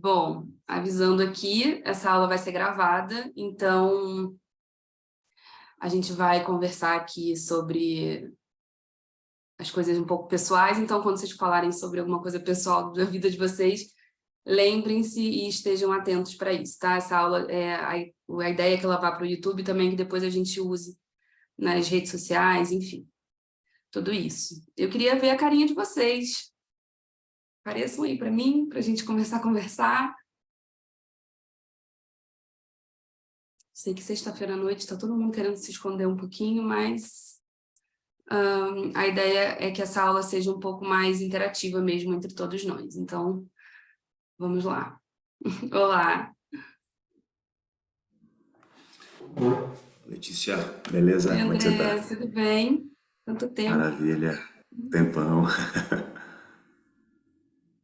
Bom, avisando aqui, essa aula vai ser gravada, então a gente vai conversar aqui sobre as coisas um pouco pessoais, então quando vocês falarem sobre alguma coisa pessoal da vida de vocês, lembrem-se e estejam atentos para isso, tá? Essa aula, a ideia é que ela vá para o YouTube também, que depois a gente use nas redes sociais, enfim, tudo isso. Eu queria ver a carinha de vocês. Apareçam aí para mim, para a gente começar a conversar. Sei que sexta-feira à noite está todo mundo querendo se esconder um pouquinho, mas a ideia é que essa aula seja um pouco mais interativa mesmo entre todos nós. Então, vamos lá. Olá. Letícia, beleza? Oi, Como é que você tá? André, tudo bem? Quanto tempo. Maravilha. Tempão.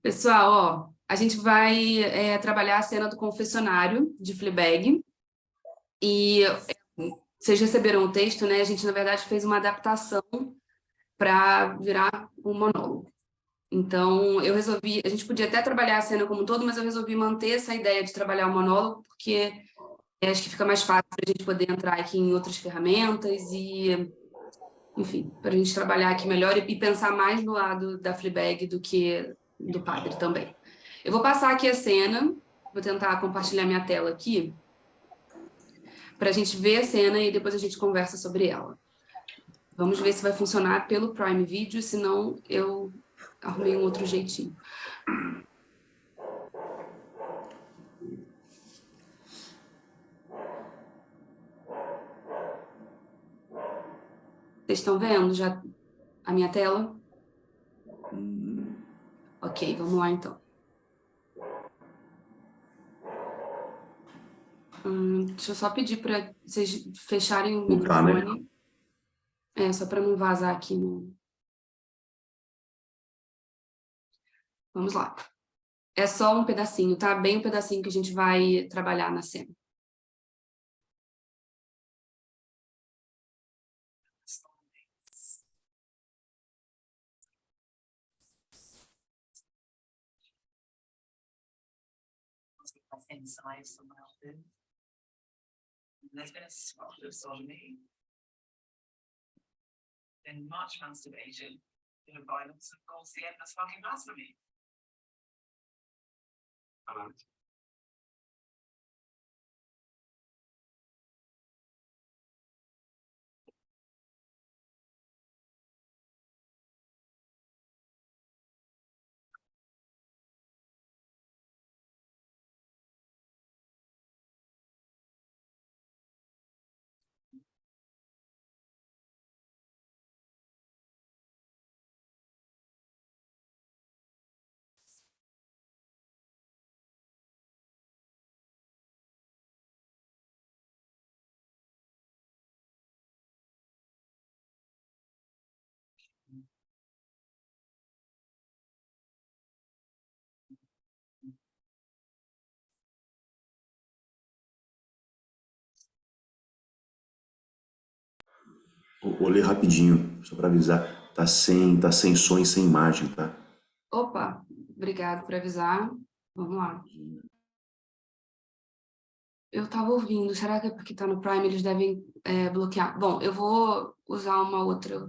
Pessoal, ó, a gente vai trabalhar a cena do confessionário de Fleabag e vocês receberam o texto, né? A gente, na verdade, fez uma adaptação para virar um monólogo. Então, eu resolvi, a gente podia até trabalhar a cena como um todo, mas eu resolvi manter essa ideia de trabalhar o monólogo, porque acho que fica mais fácil para a gente poder entrar aqui em outras ferramentas e, enfim, para a gente trabalhar aqui melhor e pensar mais no lado da Fleabag do que do padre também. Eu vou passar aqui a cena, vou tentar compartilhar minha tela aqui, para a gente ver a cena e depois a gente conversa sobre ela. Vamos ver se vai funcionar pelo Prime Video, senão eu arrumei um outro jeitinho. Vocês estão vendo já a minha tela? Ok, vamos lá então. Deixa eu só pedir para vocês fecharem o Não tá, né? microfone. Só para não vazar aqui no... Vamos lá. É só um pedacinho, tá? Bem um pedacinho que a gente vai trabalhar na cena. Inside someone else's. There's been a spot of sodomy, then much masturbation, bit of violence, of course, the endless fucking blasphemy. Vou ler rapidinho, só pra avisar. Tá sem som e sem imagem, tá? Opa, obrigado por avisar. Vamos lá. Eu tava ouvindo, será que é porque tá no Prime eles devem bloquear? Bom, eu vou usar uma outra.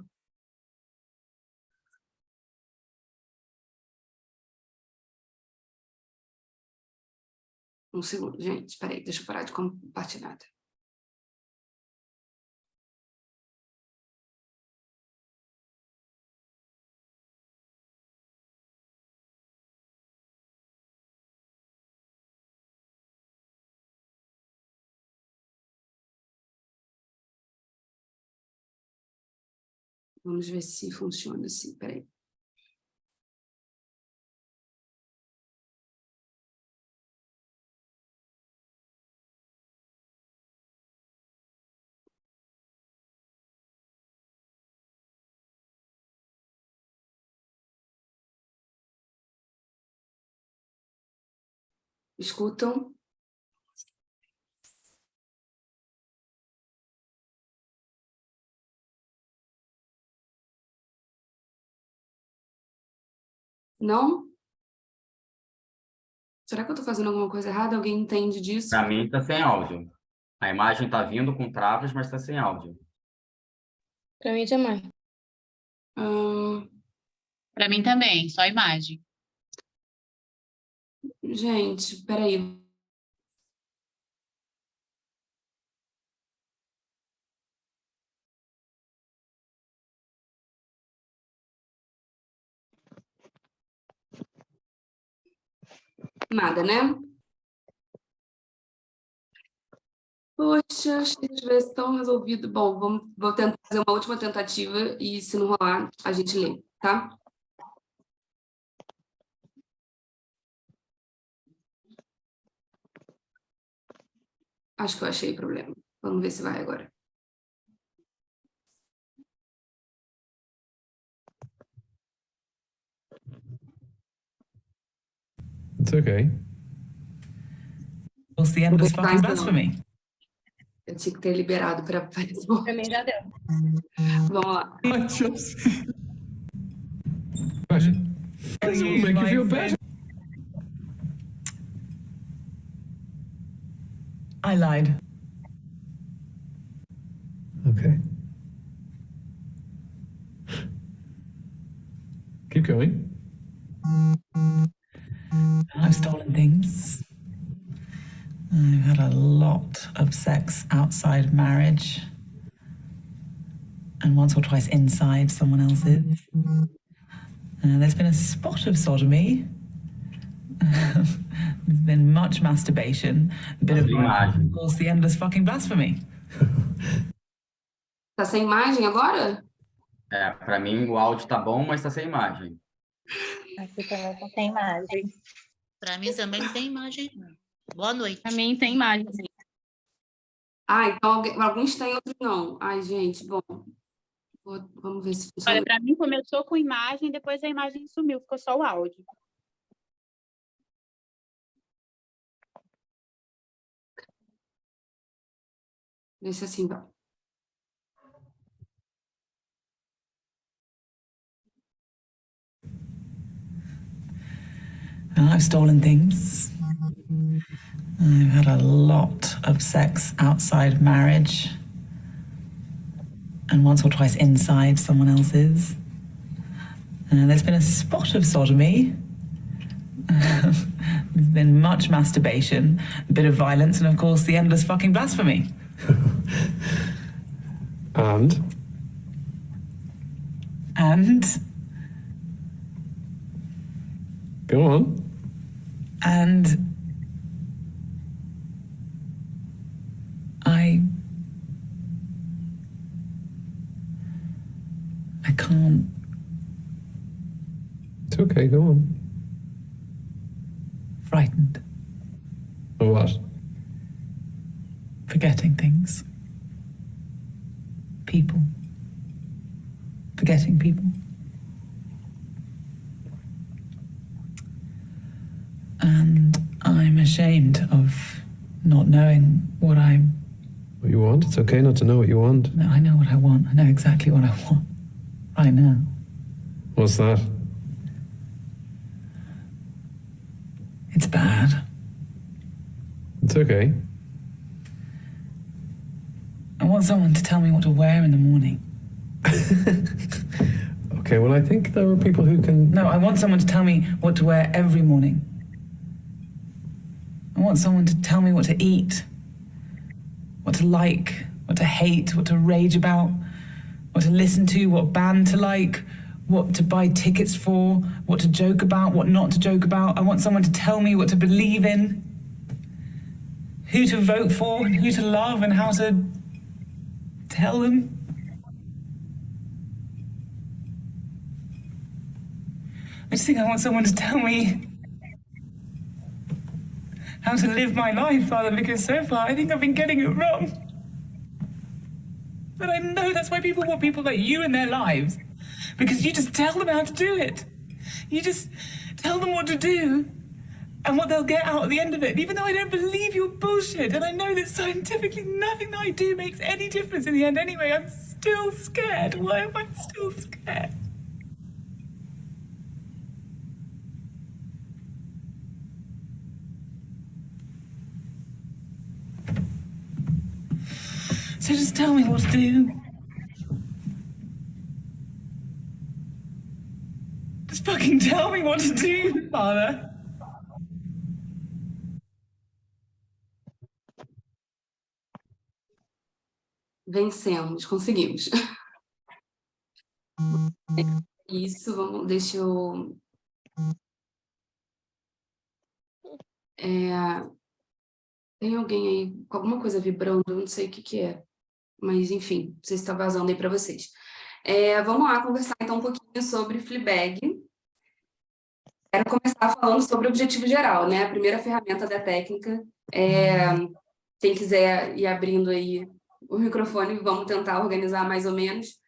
Um segundo, gente, espera aí, deixa eu parar de compartilhar. Vamos ver se funciona assim, peraí. Escutam? Não? Será que eu tô fazendo alguma coisa errada? Alguém entende disso? Para mim tá sem áudio. A imagem tá vindo com travas, mas tá sem áudio. Pra mim também. Ahn, Para mim também, só imagem. gente, peraí. Nada, né? Poxa, acho que se tivesse tão resolvido. Bom, vou tentar fazer uma última tentativa e, se não rolar, a gente lê, tá? Acho que eu achei o problema. Vamos ver se vai agora. It's okay. What's the endless Tá, fucking então. blasphemy? Eu tinha que ter liberado para aparecer. Pra mim já deu. Vamos lá. I just... Imagine. This will make you feel better. I lied. Okay. Keep going. I've stolen things. I've had a lot of sex outside marriage. And once or twice inside someone else's. There's been a spot of sodomy. There's been much masturbation. A bit of Imagem. of course, the endless fucking blasphemy. Tá sem imagem agora? Para mim o áudio tá bom, mas tá sem imagem. Aqui também não tem imagem. Para mim também não tem imagem. Boa noite. Pra mim tem imagem. Ah, então alguns têm, outros não. Ai, gente, bom. Vamos ver se funciona. Olha, pra mim começou com imagem, depois a imagem sumiu, ficou só o áudio. Vê se assim vai. I've stolen things. I've had a lot of sex outside marriage. And once or twice inside someone else's. There's been a spot of sodomy. There's been much masturbation, a bit of violence, and of course the endless fucking blasphemy. And? And Go on. And I can't. It's okay, go on. Frightened, Or what? forgetting things. People. Forgetting people. And I'm ashamed of not knowing what I'm. What you want? It's okay not to know what you want. No, I know what I want. I know exactly what I want. Right now. What's that? It's bad. It's okay. I want someone to tell me what to wear in the morning. Okay, well, I think there are people who can... No, I want someone to tell me what to wear every morning. I want someone to tell me what to eat, what to like, what to hate, what to rage about, what to listen to, what band to like, what to buy tickets for, what to joke about, what not to joke about. I want someone to tell me what to believe in, who to vote for, and who to love, and how to tell them. I just think I want someone to tell me how to live my life, Father, because so far I think I've been getting it wrong. But I know that's why people want people like you in their lives, because you just tell them how to do it. You just tell them what to do and what they'll get out at the end of it. And even though I don't believe your bullshit, and I know that scientifically nothing that I do makes any difference in the end anyway, I'm still scared. Why am I still scared? So just tell me what to do. Just fucking tell me what to do, Father. Vencemos, conseguimos. Isso, deixa eu... Tem alguém aí com alguma coisa vibrando, eu não sei o que que é. Mas, enfim, não sei se está vazando aí para vocês. Vamos lá conversar então um pouquinho sobre Fleabag. Quero começar falando sobre o objetivo geral, né? A primeira ferramenta da técnica. Quem quiser ir abrindo aí o microfone, vamos tentar organizar mais ou menos.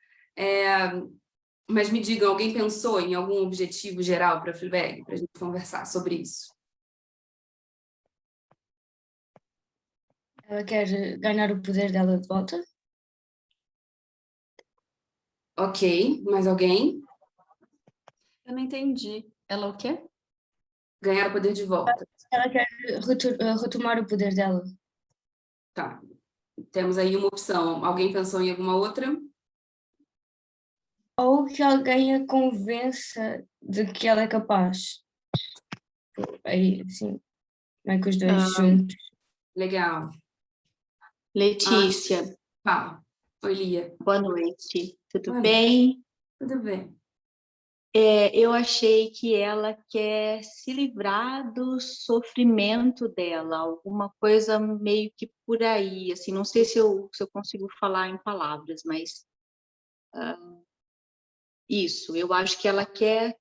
Mas me digam, alguém pensou em algum objetivo geral para a Fleabag? Para a gente conversar sobre isso. Ela quer ganhar o poder dela de volta? Ok, mais alguém? Eu não entendi. Ela o quê? Ganhar o poder de volta. Ela quer retomar o poder dela. Tá. Temos aí uma opção. Alguém pensou em alguma outra? Ou que alguém a convença de que ela é capaz. Aí, sim, vai com os dois juntos. Legal. Letícia, Fala. Oi, Lia. boa noite. Tudo Oi. bem? Tudo bem. Eu achei que ela quer se livrar do sofrimento dela, alguma coisa meio que por aí, assim, não sei se eu consigo falar em palavras, mas isso, eu acho que ela quer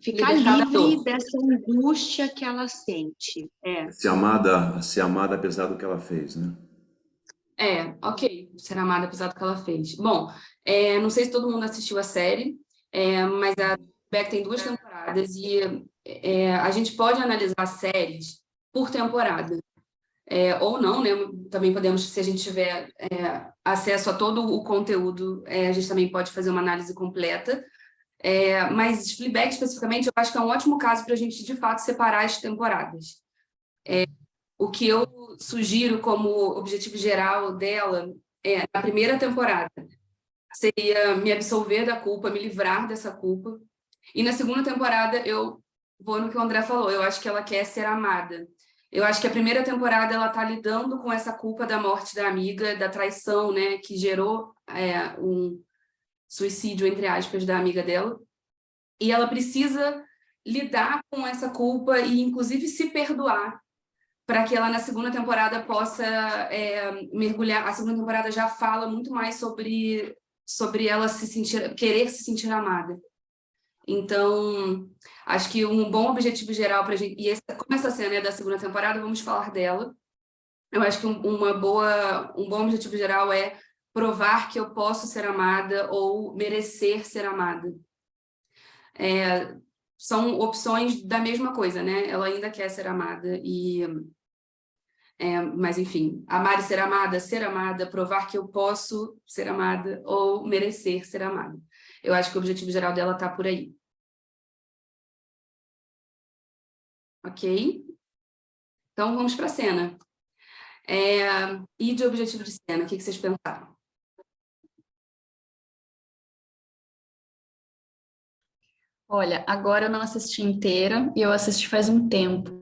ficar Libertar da livre dor. dessa angústia que ela sente. Ser amada apesar do que ela fez, né? Ok. Ser amada apesar do que ela fez. Bom, não sei se todo mundo assistiu a série, mas a Beck tem 2 temporadas e a gente pode analisar séries por temporada. Ou não, né? Também podemos, se a gente tiver acesso a todo o conteúdo, a gente também pode fazer uma análise completa. Mas Fleabag, especificamente, eu acho que é um ótimo caso para a gente, de fato, separar as temporadas. O que eu sugiro como objetivo geral dela, na primeira temporada, seria me absolver da culpa, me livrar dessa culpa. E na segunda temporada, eu vou no que o André falou, eu acho que ela quer ser amada. Eu acho que a primeira temporada ela está lidando com essa culpa da morte da amiga, da traição, né, que gerou um suicídio, entre aspas, da amiga dela. E ela precisa lidar com essa culpa e, inclusive, se perdoar para que ela, na segunda temporada, possa mergulhar. A segunda temporada já fala muito mais sobre ela querer se sentir amada. Então, acho que um bom objetivo geral para a gente... E como essa cena é da segunda temporada, vamos falar dela. Eu acho que um bom objetivo geral é provar que eu posso ser amada ou merecer ser amada. São opções da mesma coisa, né? Ela ainda quer ser amada mas, enfim, amar e ser amada, provar que eu posso ser amada ou merecer ser amada. Eu acho que o objetivo geral dela está por aí. Ok? Então, vamos para a cena. E de objetivo de cena, o que vocês pensaram? Olha, agora eu não assisti inteira e eu assisti faz um tempo.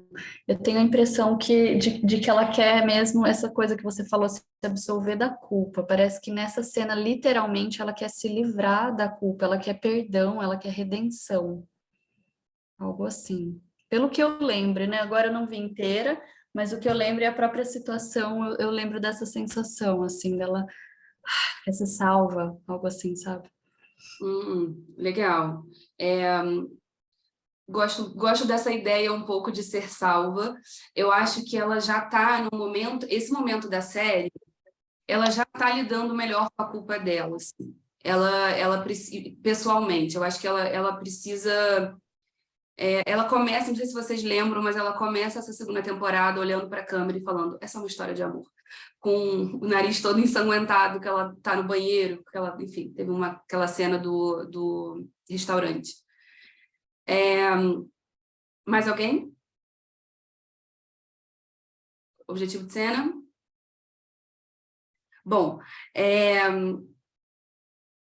Eu tenho a impressão de que ela quer mesmo essa coisa que você falou, se absolver da culpa. Parece que nessa cena, literalmente, ela quer se livrar da culpa, ela quer perdão, ela quer redenção. Algo assim. Pelo que eu lembro, né? Agora eu não vi inteira, mas o que eu lembro é a própria situação, eu lembro dessa sensação, assim, dela quer se salva, algo assim, sabe? Legal. Gosto dessa ideia um pouco de ser salva. Eu acho que ela já está no momento, esse momento da série, ela já está lidando melhor com a culpa dela. Assim. Ela pessoalmente, eu acho que ela precisa. Ela começa, não sei se vocês lembram, mas ela começa essa segunda temporada olhando para a câmera e falando: essa é uma história de amor. Com o nariz todo ensanguentado, que ela está no banheiro, que ela, enfim, teve aquela cena do restaurante. Mais alguém? Objetivo de cena? Bom,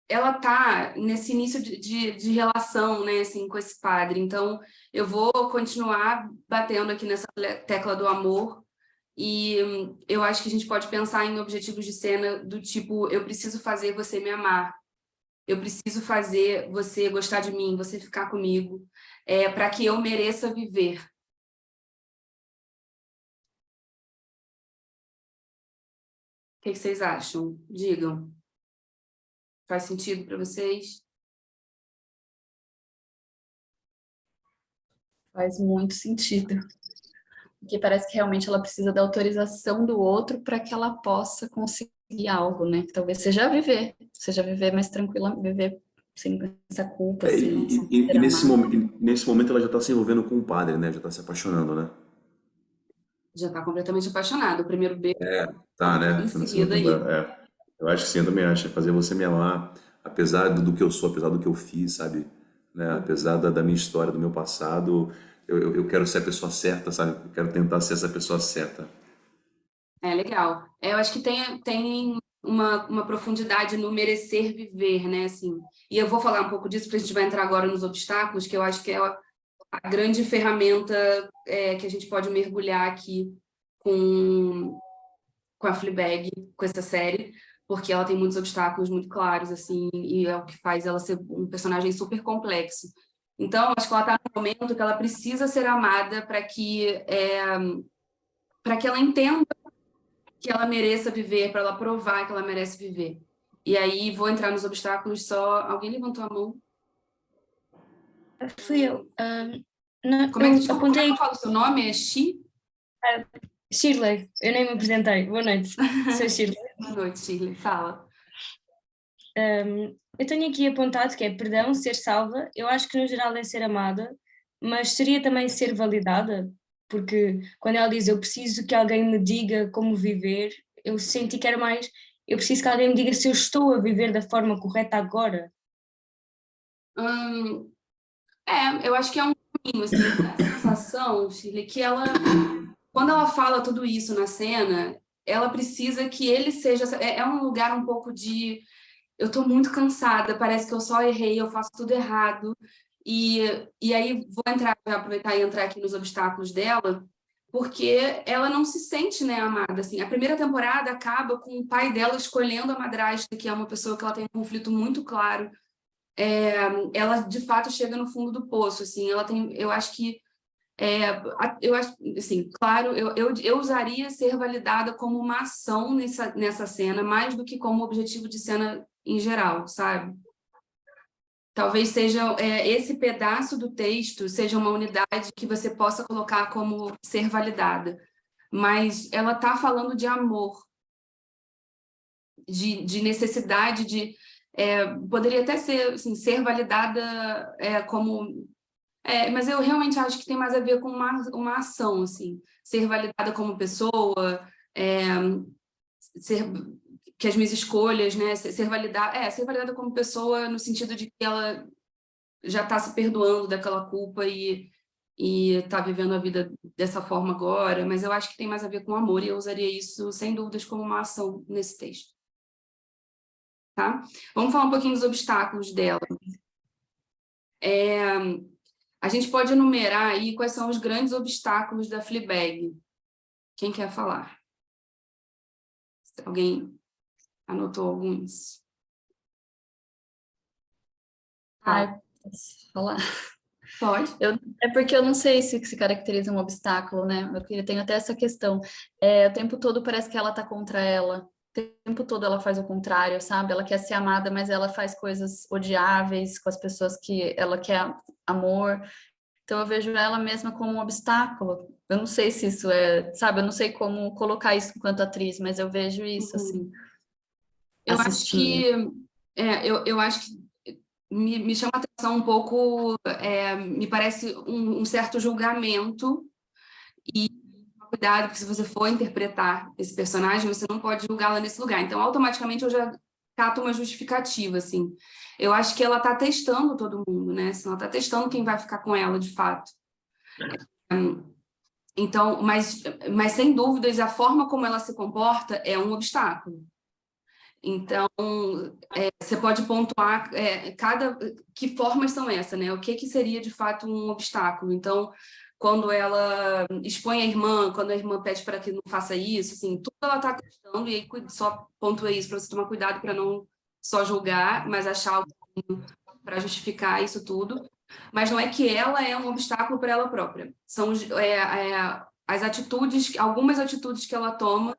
ela tá nesse início de relação, né, assim, com esse padre. Então, eu vou continuar batendo aqui nessa tecla do amor e eu acho que a gente pode pensar em objetivos de cena do tipo, eu preciso fazer você me amar, eu preciso fazer você gostar de mim, você ficar comigo, para que eu mereça viver. O que vocês acham? Digam. Faz sentido para vocês? Faz muito sentido. Porque parece que realmente ela precisa da autorização do outro para que ela possa conseguir algo, né? Talvez seja viver mais tranquila, viver sem essa culpa, sem ser Nesse momento ela já está se envolvendo com o padre, né? Já está se apaixonando, né? Já está completamente apaixonado. O primeiro beijo Tá, né? em seguida aí. Eu acho que sim, eu também acho. É fazer você me amar, apesar do que eu sou, apesar do que eu fiz, sabe? Né? Apesar da minha história, do meu passado, eu quero ser a pessoa certa, sabe? Eu quero tentar ser essa pessoa certa. Legal. Eu acho que tem uma profundidade no merecer viver, né? Assim, e eu vou falar um pouco disso, porque a gente vai entrar agora nos obstáculos, que eu acho que é a grande ferramenta que a gente pode mergulhar aqui com a Fleabag, com essa série, porque ela tem muitos obstáculos muito claros, assim, e é o que faz ela ser um personagem super complexo. Então, acho que ela está no momento que ela precisa ser amada para que ela entenda que ela mereça viver, para ela provar que ela merece viver. E aí, vou entrar nos obstáculos só... Alguém levantou a mão? Fui eu. Não, Como é que eu apontei... eu falo o seu nome? É Shirley, eu nem me apresentei. Boa noite, sou Shirley. Boa noite, Shirley. Fala. Eu tenho aqui apontado que é perdão, ser salva. Eu acho que no geral é ser amada, mas seria também ser validada, porque quando ela diz eu preciso que alguém me diga como viver, eu senti que era mais eu preciso que alguém me diga se eu estou a viver da forma correta agora. Eu acho que é um caminho, assim, a sensação, Shirley, que ela, quando ela fala tudo isso na cena, ela precisa que ele seja... É um lugar um pouco de... Eu estou muito cansada, parece que eu só errei, eu faço tudo errado. E aí vou aproveitar e entrar aqui nos obstáculos dela, porque ela não se sente, né, amada. Assim, a primeira temporada acaba com o pai dela escolhendo a madrasta, que é uma pessoa que ela tem um conflito muito claro. Ela, de fato, chega no fundo do poço. Assim, ela tem, eu acho que... eu acho, assim, claro, eu usaria ser validada como uma ação nessa cena, mais do que como objetivo de cena em geral, sabe? Talvez seja esse pedaço do texto seja uma unidade que você possa colocar como ser validada, mas ela está falando de amor, de necessidade de... poderia até ser, assim, ser validada como... mas eu realmente acho que tem mais a ver com uma ação, assim, ser validada como pessoa, que as minhas escolhas, né, ser validada como pessoa no sentido de que ela já está se perdoando daquela culpa e está vivendo a vida dessa forma agora, mas eu acho que tem mais a ver com amor e eu usaria isso, sem dúvidas, como uma ação nesse texto. Tá? Vamos falar um pouquinho dos obstáculos dela. A gente pode enumerar aí quais são os grandes obstáculos da Fleabag. Quem quer falar? Alguém anotou alguns? Posso falar? Pode. É porque eu não sei se caracteriza um obstáculo, né? Eu tenho até essa questão. O tempo todo parece que ela tá contra ela. O tempo todo ela faz o contrário, sabe? Ela quer ser amada, mas ela faz coisas odiáveis com as pessoas que ela quer amor. Então eu vejo ela mesma como um obstáculo. Eu não sei se isso sabe? Eu não sei como colocar isso enquanto atriz, mas eu vejo isso, assim. Eu acho que me chama a atenção um pouco, me parece um certo julgamento e cuidado, porque se você for interpretar esse personagem, você não pode julgá-la nesse lugar. Então, automaticamente, eu já cato uma justificativa, assim. Eu acho que ela está testando todo mundo, né? Assim, ela está testando quem vai ficar com ela, de fato. Então, mas sem dúvidas, a forma como ela se comporta é um obstáculo. Então, você pode pontuar que formas são essas, né? O que seria, de fato, um obstáculo. Então, quando ela expõe a irmã, quando a irmã pede para que não faça isso, assim, tudo ela está testando, e aí só pontua isso para você tomar cuidado para não só julgar, mas achar algo para justificar isso tudo. Mas não é que ela é um obstáculo para ela própria. São as atitudes, algumas atitudes que ela toma,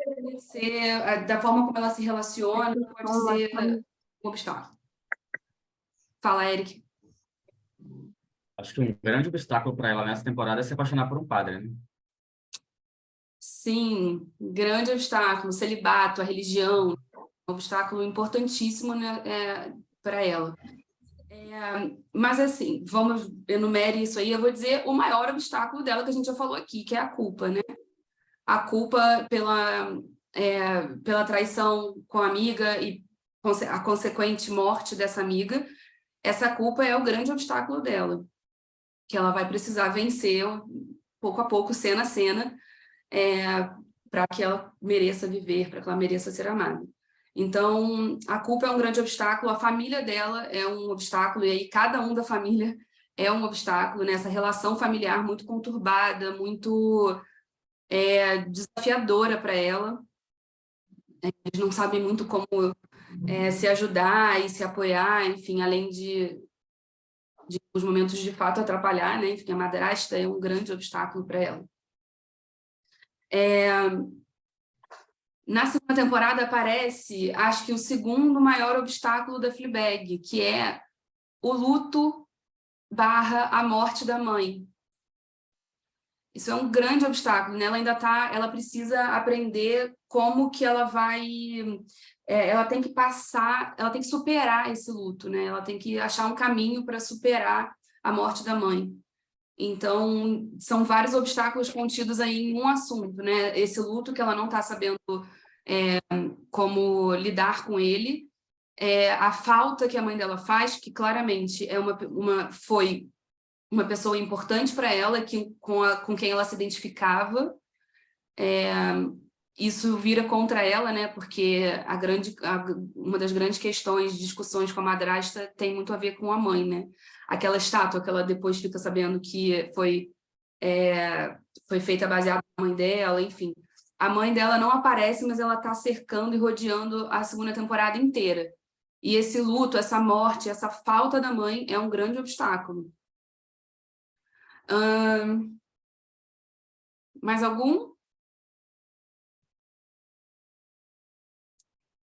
pode ser, da forma como ela se relaciona, pode ser um obstáculo. Fala, Eric. Acho que um grande obstáculo para ela nessa temporada é se apaixonar por um padre, né? Sim, grande obstáculo, o celibato, a religião, um obstáculo importantíssimo, né, para ela. Mas assim, vamos enumere isso aí, eu vou dizer o maior obstáculo dela que a gente já falou aqui, que é a culpa, né? A culpa pela traição com a amiga e a consequente morte dessa amiga. Essa culpa é o grande obstáculo dela, que ela vai precisar vencer pouco a pouco, cena a cena, para que ela mereça viver, para que ela mereça ser amada. Então, a culpa é um grande obstáculo, a família dela é um obstáculo, e aí cada um da família é um obstáculo, nessa relação familiar muito conturbada, muito desafiadora para ela. Eles não sabem muito como se ajudar e se apoiar, enfim, além de os momentos de fato atrapalhar, né? Enfim, a madrasta é um grande obstáculo para ela. Na segunda temporada aparece, acho que o segundo maior obstáculo da Fleabag, que é o luto / a morte da mãe. Isso é um grande obstáculo, né? Ela precisa aprender como que ela vai... ela tem que ela tem que superar esse luto, né? Ela tem que achar um caminho para superar a morte da mãe. Então, são vários obstáculos contidos aí em um assunto, né? Esse luto que ela não está sabendo como lidar com ele, a falta que a mãe dela faz, que claramente foi uma pessoa importante para ela, com quem ela se identificava. Isso vira contra ela, né? Porque uma das grandes questões de discussões com a madrasta tem muito a ver com a mãe, né? Aquela estátua que ela depois fica sabendo que foi feita baseada na mãe dela, enfim. A mãe dela não aparece, mas ela está cercando e rodeando a segunda temporada inteira. E esse luto, essa morte, essa falta da mãe é um grande obstáculo. Mais algum?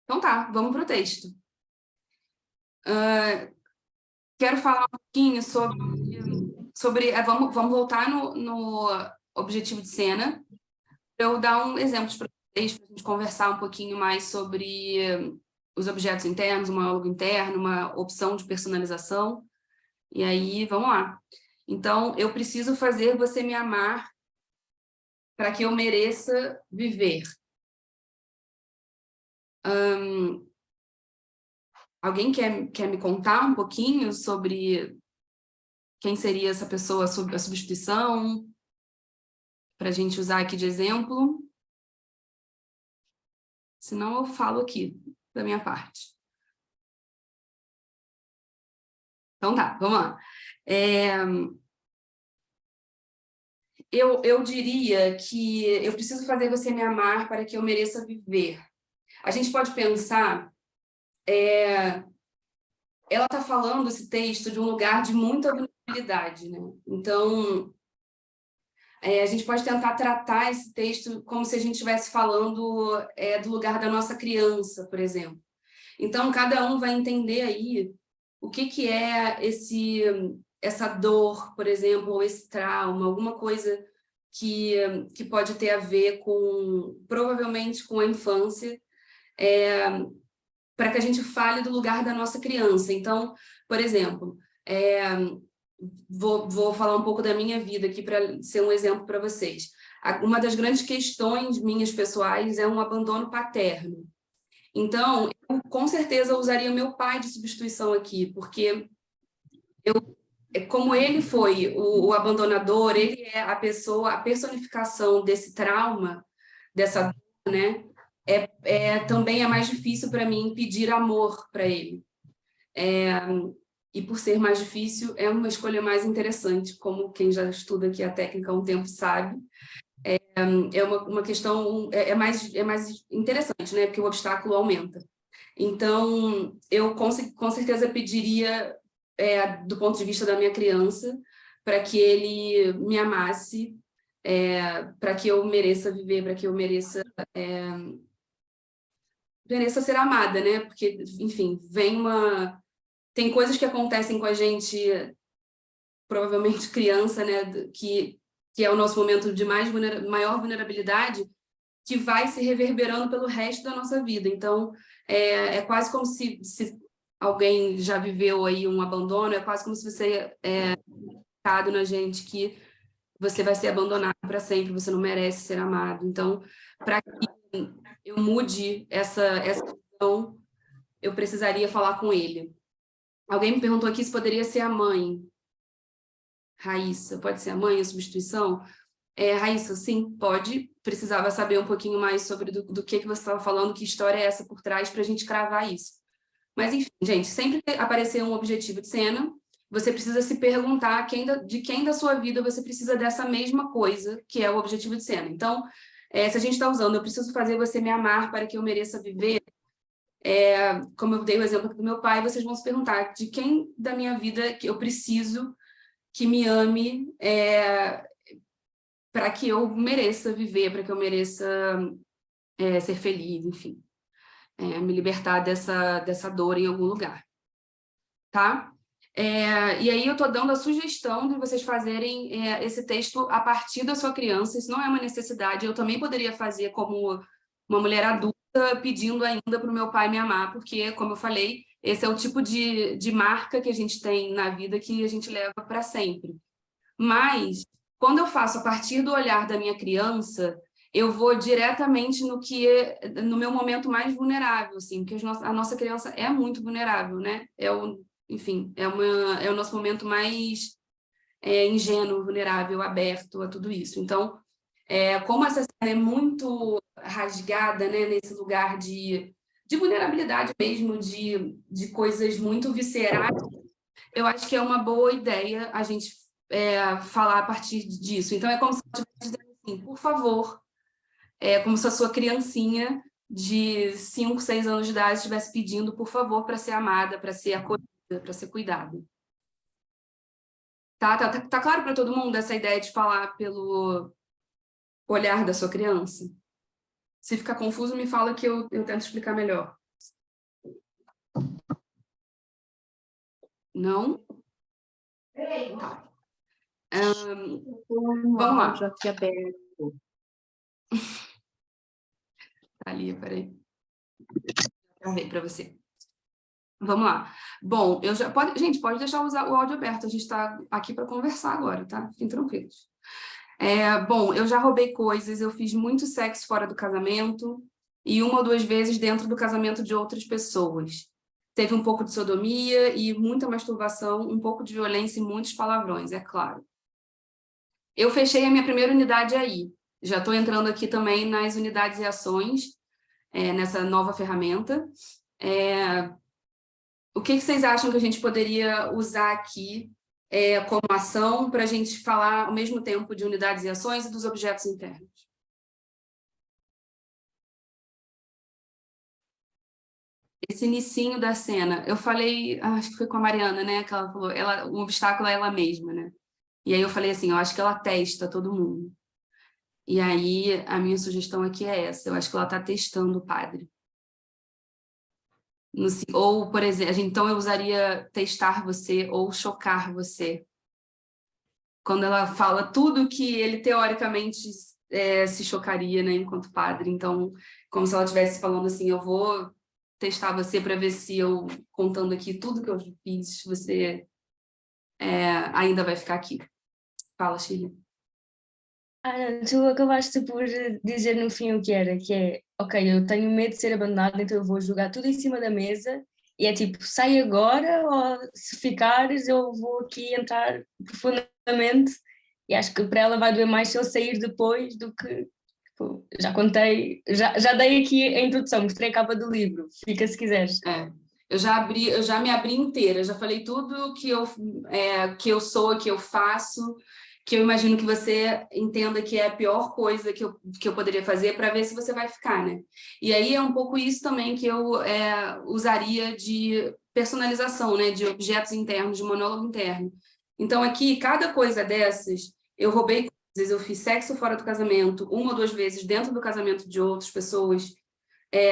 Então tá, vamos para o texto. Quero falar um pouquinho sobre vamos voltar no objetivo de cena, para eu dar um exemplo para vocês, para a gente conversar um pouquinho mais sobre os objetos internos, um monólogo interno, uma opção de personalização. E aí, vamos lá. Então, eu preciso fazer você me amar para que eu mereça viver. Alguém quer me contar um pouquinho sobre quem seria essa pessoa, sobre a substituição, para a gente usar aqui de exemplo? Senão eu falo aqui, da minha parte. Então tá, vamos lá. Eu diria que eu preciso fazer você me amar para que eu mereça viver. A gente pode pensar... ela está falando esse texto de um lugar de muita vulnerabilidade, né? Então, a gente pode tentar tratar esse texto como se a gente estivesse falando do lugar da nossa criança, por exemplo. Então, cada um vai entender aí o que é essa dor, por exemplo, ou esse trauma, alguma coisa que pode ter a ver provavelmente com a infância, para que a gente fale do lugar da nossa criança. Então, por exemplo, vou falar um pouco da minha vida aqui para ser um exemplo para vocês. Uma das grandes questões minhas pessoais é um abandono paterno. Então, eu com certeza usaria meu pai de substituição aqui, porque como ele foi o abandonador, ele é a personificação desse trauma, dessa dor, né? também é mais difícil para mim pedir amor para ele. E por ser mais difícil, é uma escolha mais interessante, como quem já estuda aqui a técnica há um tempo sabe. É uma questão, é mais interessante, né? Porque o obstáculo aumenta. Então, eu com certeza pediria, do ponto de vista da minha criança, para que ele me amasse, para que eu mereça viver, para que eu mereça ser amada, né? Porque, enfim, tem coisas que acontecem com a gente, provavelmente criança, né? Que é o nosso momento de maior vulnerabilidade, que vai se reverberando pelo resto da nossa vida. Então, é quase como se alguém já viveu aí um abandono, é quase como se você colocado na gente que você vai ser abandonado para sempre, você não merece ser amado. Então, para que eu mude essa questão, eu precisaria falar com ele. Alguém me perguntou aqui se poderia ser a mãe. Raíssa, pode ser a mãe, a substituição? Raíssa, sim, pode. Precisava saber um pouquinho mais sobre do que você estava falando, que história é essa por trás, para a gente cravar isso. Mas, enfim, gente, sempre que aparecer um objetivo de cena, você precisa se perguntar de quem da sua vida você precisa dessa mesma coisa, que é o objetivo de cena. Então, se a gente está usando, eu preciso fazer você me amar para que eu mereça viver, como eu dei o exemplo do meu pai, vocês vão se perguntar de quem da minha vida que eu preciso que me ame para que eu mereça viver, para que eu mereça ser feliz, enfim. Me libertar dessa dor em algum lugar. Tá? E aí eu estou dando a sugestão de vocês fazerem esse texto a partir da sua criança. Isso não é uma necessidade. Eu também poderia fazer como uma mulher adulta pedindo ainda para o meu pai me amar, porque, como eu falei, esse é o tipo de marca que a gente tem na vida que a gente leva para sempre. Mas, quando eu faço a partir do olhar da minha criança, eu vou diretamente no meu momento mais vulnerável, assim, porque a nossa criança é muito vulnerável, né? Enfim, é o nosso momento mais ingênuo, vulnerável, aberto a tudo isso. Então, como essa cena é muito rasgada, né, nesse lugar de vulnerabilidade mesmo, de coisas muito viscerais, eu acho que é uma boa ideia a gente falar a partir disso. Então, é como se eu estivesse dizendo assim, por favor, como se a sua criancinha de 5, 6 anos de idade estivesse pedindo, por favor, para ser amada, para ser acolhida, para ser cuidada. Tá claro para todo mundo essa ideia de falar pelo olhar da sua criança? Se ficar confuso, me fala que eu tento explicar melhor. Não? Tá. Vamos lá. Já aqui aberto. Ali, peraí. Travei para você. Vamos lá. Bom, gente, pode deixar o áudio aberto, a gente está aqui para conversar agora, tá? Fiquem tranquilos. Bom, eu já roubei coisas, eu fiz muito sexo fora do casamento e 1 ou 2 vezes dentro do casamento de outras pessoas. Teve um pouco de sodomia e muita masturbação, um pouco de violência e muitos palavrões, é claro. Eu fechei a minha primeira unidade aí. Já estou entrando aqui também nas unidades e ações, nessa nova ferramenta. O que vocês acham que a gente poderia usar aqui como ação para a gente falar ao mesmo tempo de unidades e ações e dos objetos internos? Esse inicinho da cena, eu falei, acho que foi com a Mariana, né, que ela falou, o obstáculo é ela mesma, né? E aí eu falei assim, eu acho que ela testa todo mundo. E aí a minha sugestão aqui é essa, eu acho que ela está testando o padre. Ou, por exemplo, então eu usaria testar você ou chocar você. Quando ela fala tudo que ele teoricamente se chocaria, né, enquanto padre. Então, como se ela estivesse falando assim, eu vou testar você para ver se eu, contando aqui tudo que eu fiz, você ainda vai ficar aqui. Fala, Shirley. Tu acabaste por dizer no fim o que era, que é, ok, eu tenho medo de ser abandonada, então eu vou jogar tudo em cima da mesa, e é tipo, sai agora, ou se ficares eu vou aqui entrar profundamente, e acho que para ela vai doer mais se eu sair depois do que Já contei, já dei aqui a introdução, mostrei a capa do livro, fica se quiseres. Eu já me abri inteira, já falei tudo que eu sou, que eu faço, que eu imagino que você entenda que é a pior coisa que eu poderia fazer para ver se você vai ficar, né? E aí é um pouco isso também que eu usaria de personalização, né? De objetos internos, de monólogo interno. Então aqui, cada coisa dessas, eu roubei coisas, eu fiz sexo fora do casamento, 1 ou 2 vezes dentro do casamento de outras pessoas,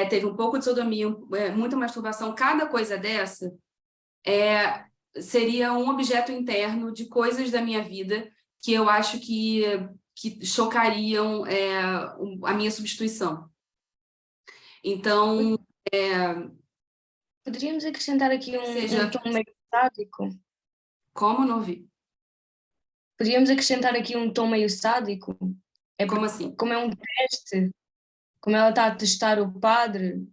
teve um pouco de sodomia, muita masturbação, cada coisa dessa seria um objeto interno de coisas da minha vida que eu acho que chocariam a minha substituição. Então... Poderíamos acrescentar aqui um tom meio sádico? Como? Não ouvi. Poderíamos acrescentar aqui um tom meio sádico? Como assim? Como é um teste, como ela está a testar o padre,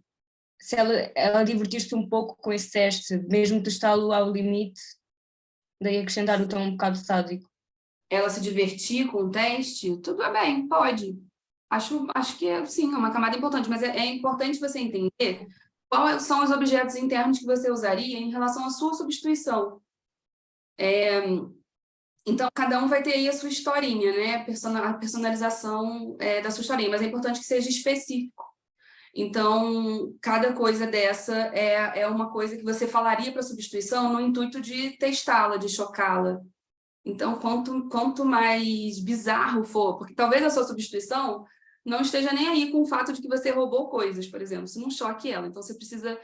se ela divertir-se um pouco com esse teste, mesmo testá-lo ao limite, daí acrescentar o tom um bocado sádico. Ela se divertir com o teste, tudo bem, pode. Acho que sim, é uma camada importante, mas é importante você entender quais são os objetos internos que você usaria em relação à sua substituição. Então, cada um vai ter aí a sua historinha, né? A personalização da sua historinha, mas é importante que seja específico. Então, cada coisa dessa é uma coisa que você falaria para a substituição no intuito de testá-la, de chocá-la. Então, quanto mais bizarro for, porque talvez a sua substituição não esteja nem aí com o fato de que você roubou coisas, por exemplo, isso não choque ela. Então, você precisa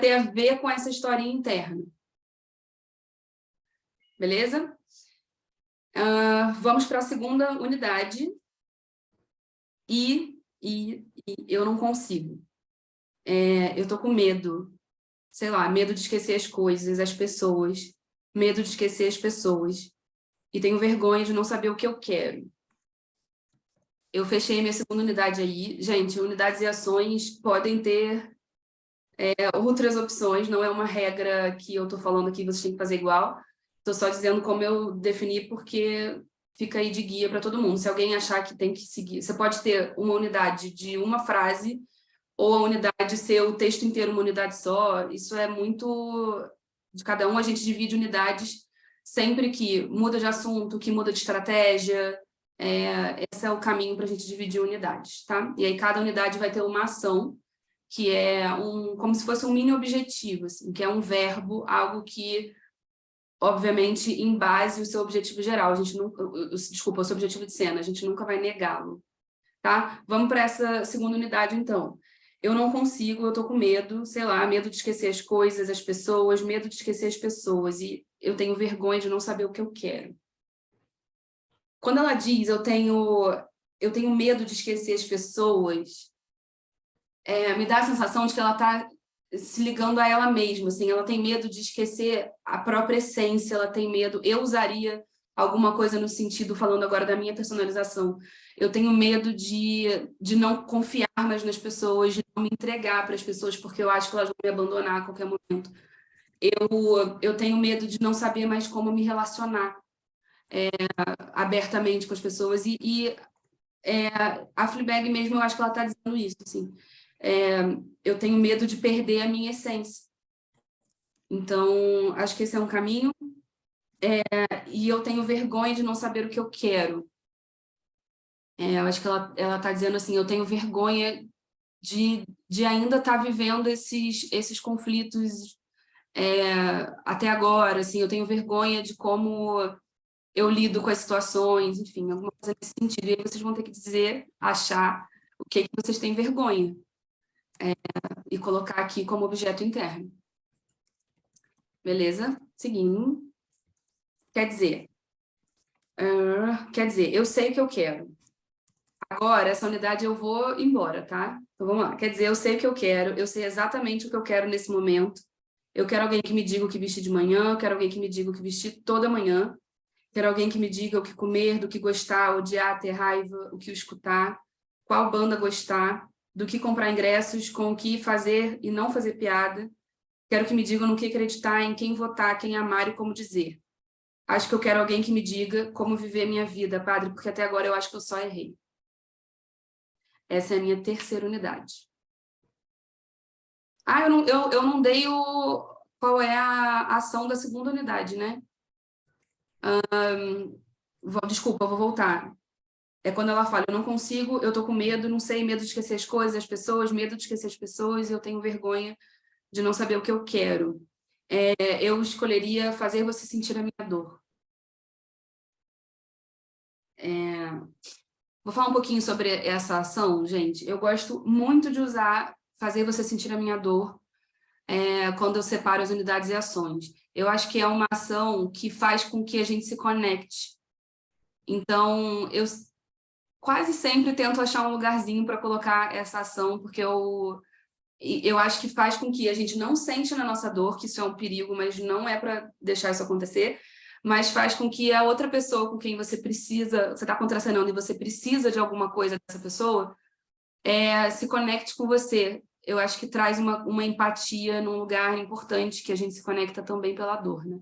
ter a ver com essa historinha interna. Beleza? Vamos para a segunda unidade. E eu não consigo. Eu estou com medo. Sei lá, medo de esquecer as coisas, as pessoas. Medo de esquecer as pessoas. E tenho vergonha de não saber o que eu quero. Eu fechei minha segunda unidade aí. Gente, unidades e ações podem ter outras opções, não é uma regra que eu estou falando aqui, vocês têm que fazer igual. Estou só dizendo como eu defini, porque fica aí de guia para todo mundo. Se alguém achar que tem que seguir, você pode ter uma unidade de uma frase, ou a unidade ser o texto inteiro uma unidade só. Isso é muito de cada um. A gente divide unidades sempre que muda de assunto, que muda de estratégia. Esse é o caminho para a gente dividir unidades, tá? E aí cada unidade vai ter uma ação, que é como se fosse um mini objetivo, assim, que é um verbo, algo que, obviamente, embase o seu objetivo geral. A gente desculpa, o seu objetivo de cena, a gente nunca vai negá-lo, tá? Vamos para essa segunda unidade, então. Eu não consigo, eu tô com medo, sei lá, medo de esquecer as coisas, as pessoas, medo de esquecer as pessoas, e eu tenho vergonha de não saber o que eu quero. Quando ela diz, eu tenho medo de esquecer as pessoas, me dá a sensação de que ela está se ligando a ela mesma, assim, ela tem medo de esquecer a própria essência, ela tem medo, eu usaria alguma coisa no sentido, falando agora da minha personalização, eu tenho medo de não confiar mais nas pessoas, de não me entregar para as pessoas, porque eu acho que elas vão me abandonar a qualquer momento. Eu tenho medo de não saber mais como me relacionar abertamente com as pessoas, a Fleabag mesmo, eu acho que ela está dizendo isso, assim, eu tenho medo de perder a minha essência. Então, acho que esse é um caminho, e eu tenho vergonha de não saber o que eu quero. Eu acho que ela está dizendo assim, eu tenho vergonha de ainda estar vivendo esses conflitos até agora, assim, eu tenho vergonha de como eu lido com as situações, enfim, alguma coisa nesse sentido. E aí vocês vão ter que achar o que vocês têm vergonha e colocar aqui como objeto interno. Beleza? Seguindo. Quer dizer, eu sei o que eu quero. Agora, essa unidade eu vou embora, tá? Então, vamos lá. Quer dizer, eu sei o que eu quero, eu sei exatamente o que eu quero nesse momento. Eu quero alguém que me diga o que vestir de manhã, eu quero alguém que me diga o que vestir toda manhã. Quero alguém que me diga o que comer, do que gostar, odiar, ter raiva, o que escutar, qual banda gostar, do que comprar ingressos, com o que fazer e não fazer piada. Quero que me digam no que acreditar, em quem votar, quem amar e como dizer. Acho que eu quero alguém que me diga como viver minha vida, padre, porque até agora eu acho que eu só errei. Essa é a minha terceira unidade. Ah, eu não dei qual é a ação da segunda unidade, né? Desculpa, eu vou voltar. É quando ela fala, eu não consigo, eu tô com medo, não sei, medo de esquecer as coisas, as pessoas, medo de esquecer as pessoas, e eu tenho vergonha de não saber o que eu quero. Eu escolheria fazer você sentir a minha dor. Vou falar um pouquinho sobre essa ação, gente. Eu gosto muito de usar fazer você sentir a minha dor quando eu separo as unidades e ações. Eu acho que é uma ação que faz com que a gente se conecte. Então, eu quase sempre tento achar um lugarzinho para colocar essa ação, porque eu acho que faz com que a gente não sente na nossa dor, que isso é um perigo, mas não é para deixar isso acontecer, mas faz com que a outra pessoa com quem você precisa, você está contracenando e você precisa de alguma coisa dessa pessoa, se conecte com você. Eu acho que traz uma empatia num lugar importante, que a gente se conecta também pela dor, né?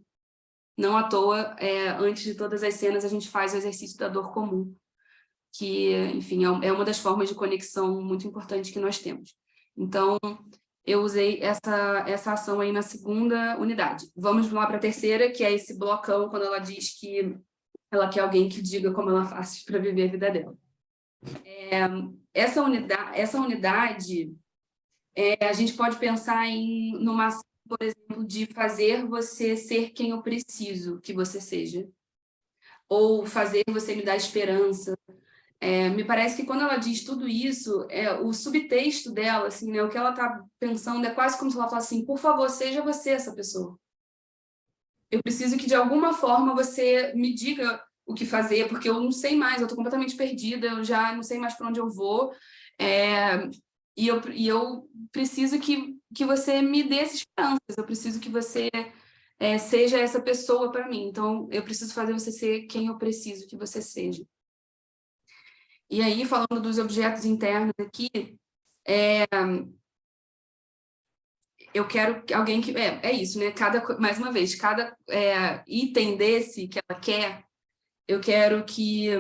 Não à toa, antes de todas as cenas, a gente faz o exercício da dor comum, que, enfim, é uma das formas de conexão muito importante que nós temos. Então, eu usei essa ação aí na segunda unidade. Vamos lá para a terceira, que é esse blocão, quando ela diz que ela quer alguém que diga como ela faz para viver a vida dela. Essa unidade, a gente pode pensar numa ação, por exemplo, de fazer você ser quem eu preciso que você seja. Ou fazer você me dar esperança. Me parece que quando ela diz tudo isso, o subtexto dela, assim, né, o que ela está pensando é quase como se ela falasse assim, por favor, seja você essa pessoa. Eu preciso que, de alguma forma, você me diga o que fazer, porque eu não sei mais, eu estou completamente perdida, eu já não sei mais para onde eu vou, e eu preciso que você me dê essas esperanças, eu preciso que você seja essa pessoa para mim. Então, eu preciso fazer você ser quem eu preciso que você seja. E aí, falando dos objetos internos aqui, eu quero alguém que... É isso, né? Mais uma vez, cada item desse que ela quer, eu quero que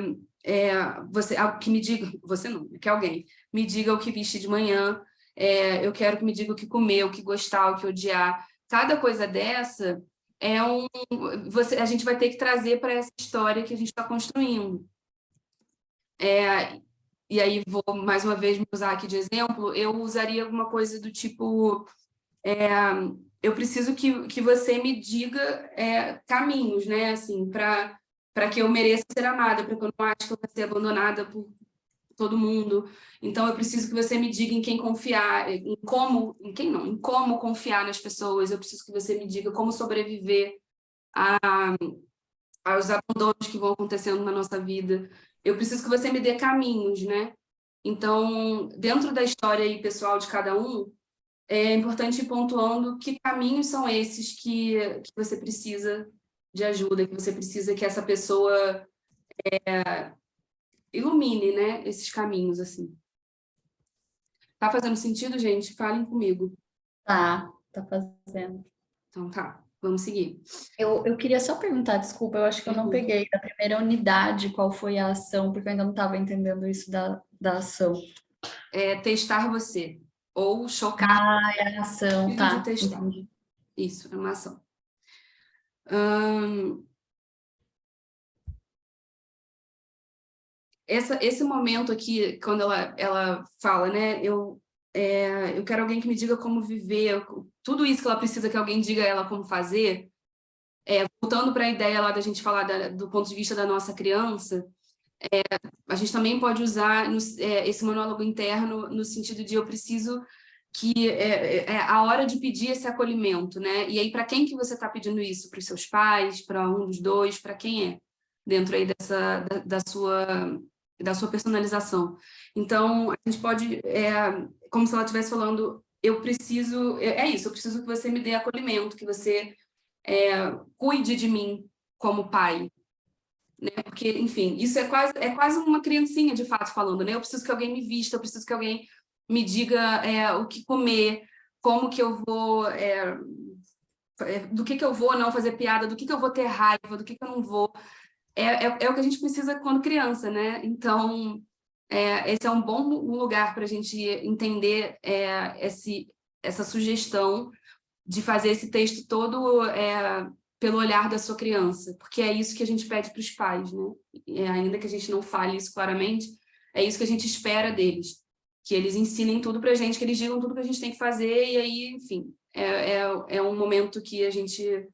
que me diga... Você não, que alguém me diga o que vestir de manhã, eu quero que me diga o que comer, o que gostar, o que odiar. Cada coisa dessa a gente vai ter que trazer para essa história que a gente está construindo. E aí vou, mais uma vez, me usar aqui de exemplo, eu usaria alguma coisa do tipo, eu preciso que você me diga caminhos, né, assim, para que eu mereça ser amada, para que eu não ache que eu vou ser abandonada por todo mundo. Então, eu preciso que você me diga em quem confiar, em como confiar nas pessoas. Eu preciso que você me diga como sobreviver aos abandonos que vão acontecendo na nossa vida. Eu preciso que você me dê caminhos, né? Então, dentro da história aí pessoal de cada um, é importante ir pontuando que caminhos são esses que você precisa de ajuda, que você precisa que essa pessoa ilumine, né? Esses caminhos, assim. Tá fazendo sentido, gente? Falem comigo. Tá fazendo. Então tá, vamos seguir. Eu queria só perguntar, desculpa, eu acho que eu não peguei da primeira unidade qual foi a ação, porque eu ainda não estava entendendo isso da ação. Testar você, ou chocar. É a ação, tá. De testar. Entendi. Isso, é uma ação. Esse momento aqui, quando ela fala, né, eu quero alguém que me diga como viver, tudo isso que ela precisa que alguém diga a ela como fazer, voltando para a ideia lá da gente falar do ponto de vista da nossa criança, a gente também pode usar esse monólogo interno no sentido de eu preciso que a hora de pedir esse acolhimento, né? E aí, para quem que você está pedindo isso? Para os seus pais? Para um dos dois? Para quem é? Dentro aí da sua personalização. Então, a gente pode, como se ela estivesse falando, eu preciso que você me dê acolhimento, que você cuide de mim como pai, né? Porque, enfim, isso é quase uma criancinha, de fato, falando, né? Eu preciso que alguém me vista, eu preciso que alguém me diga o que comer, como que eu vou... do que eu vou não fazer piada, do que eu vou ter raiva, do que eu não vou... É o que a gente precisa quando criança, né? Então, esse é um bom lugar para a gente entender essa sugestão de fazer esse texto todo pelo olhar da sua criança, porque é isso que a gente pede para os pais, né? Ainda que a gente não fale isso claramente, é isso que a gente espera deles, que eles ensinem tudo para a gente, que eles digam tudo que a gente tem que fazer, e aí, enfim, é um momento que a gente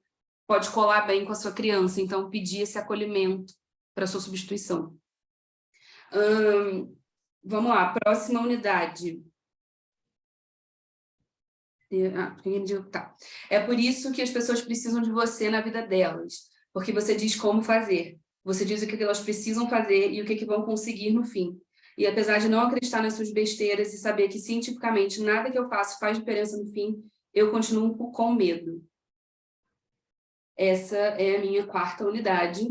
pode colar bem com a sua criança, então pedir esse acolhimento para a sua substituição. Vamos lá, próxima unidade. Tá. É por isso que as pessoas precisam de você na vida delas, porque você diz como fazer, você diz o que elas precisam fazer e o que vão conseguir no fim. E apesar de não acreditar nas suas besteiras e saber que cientificamente nada que eu faço faz diferença no fim, eu continuo com medo. Essa é a minha 4ª unidade.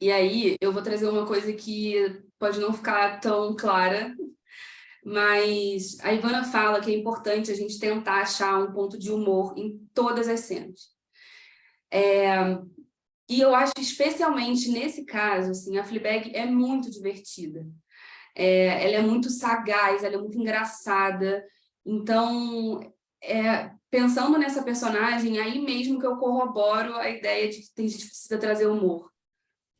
E aí eu vou trazer uma coisa que pode não ficar tão clara, mas a Ivana fala que é importante a gente tentar achar um ponto de humor em todas as cenas. E eu acho, especialmente nesse caso, assim, a Fleabag é muito divertida. Ela é muito sagaz, ela é muito engraçada. Então, pensando nessa personagem, aí mesmo que eu corroboro a ideia de que a gente precisa trazer humor.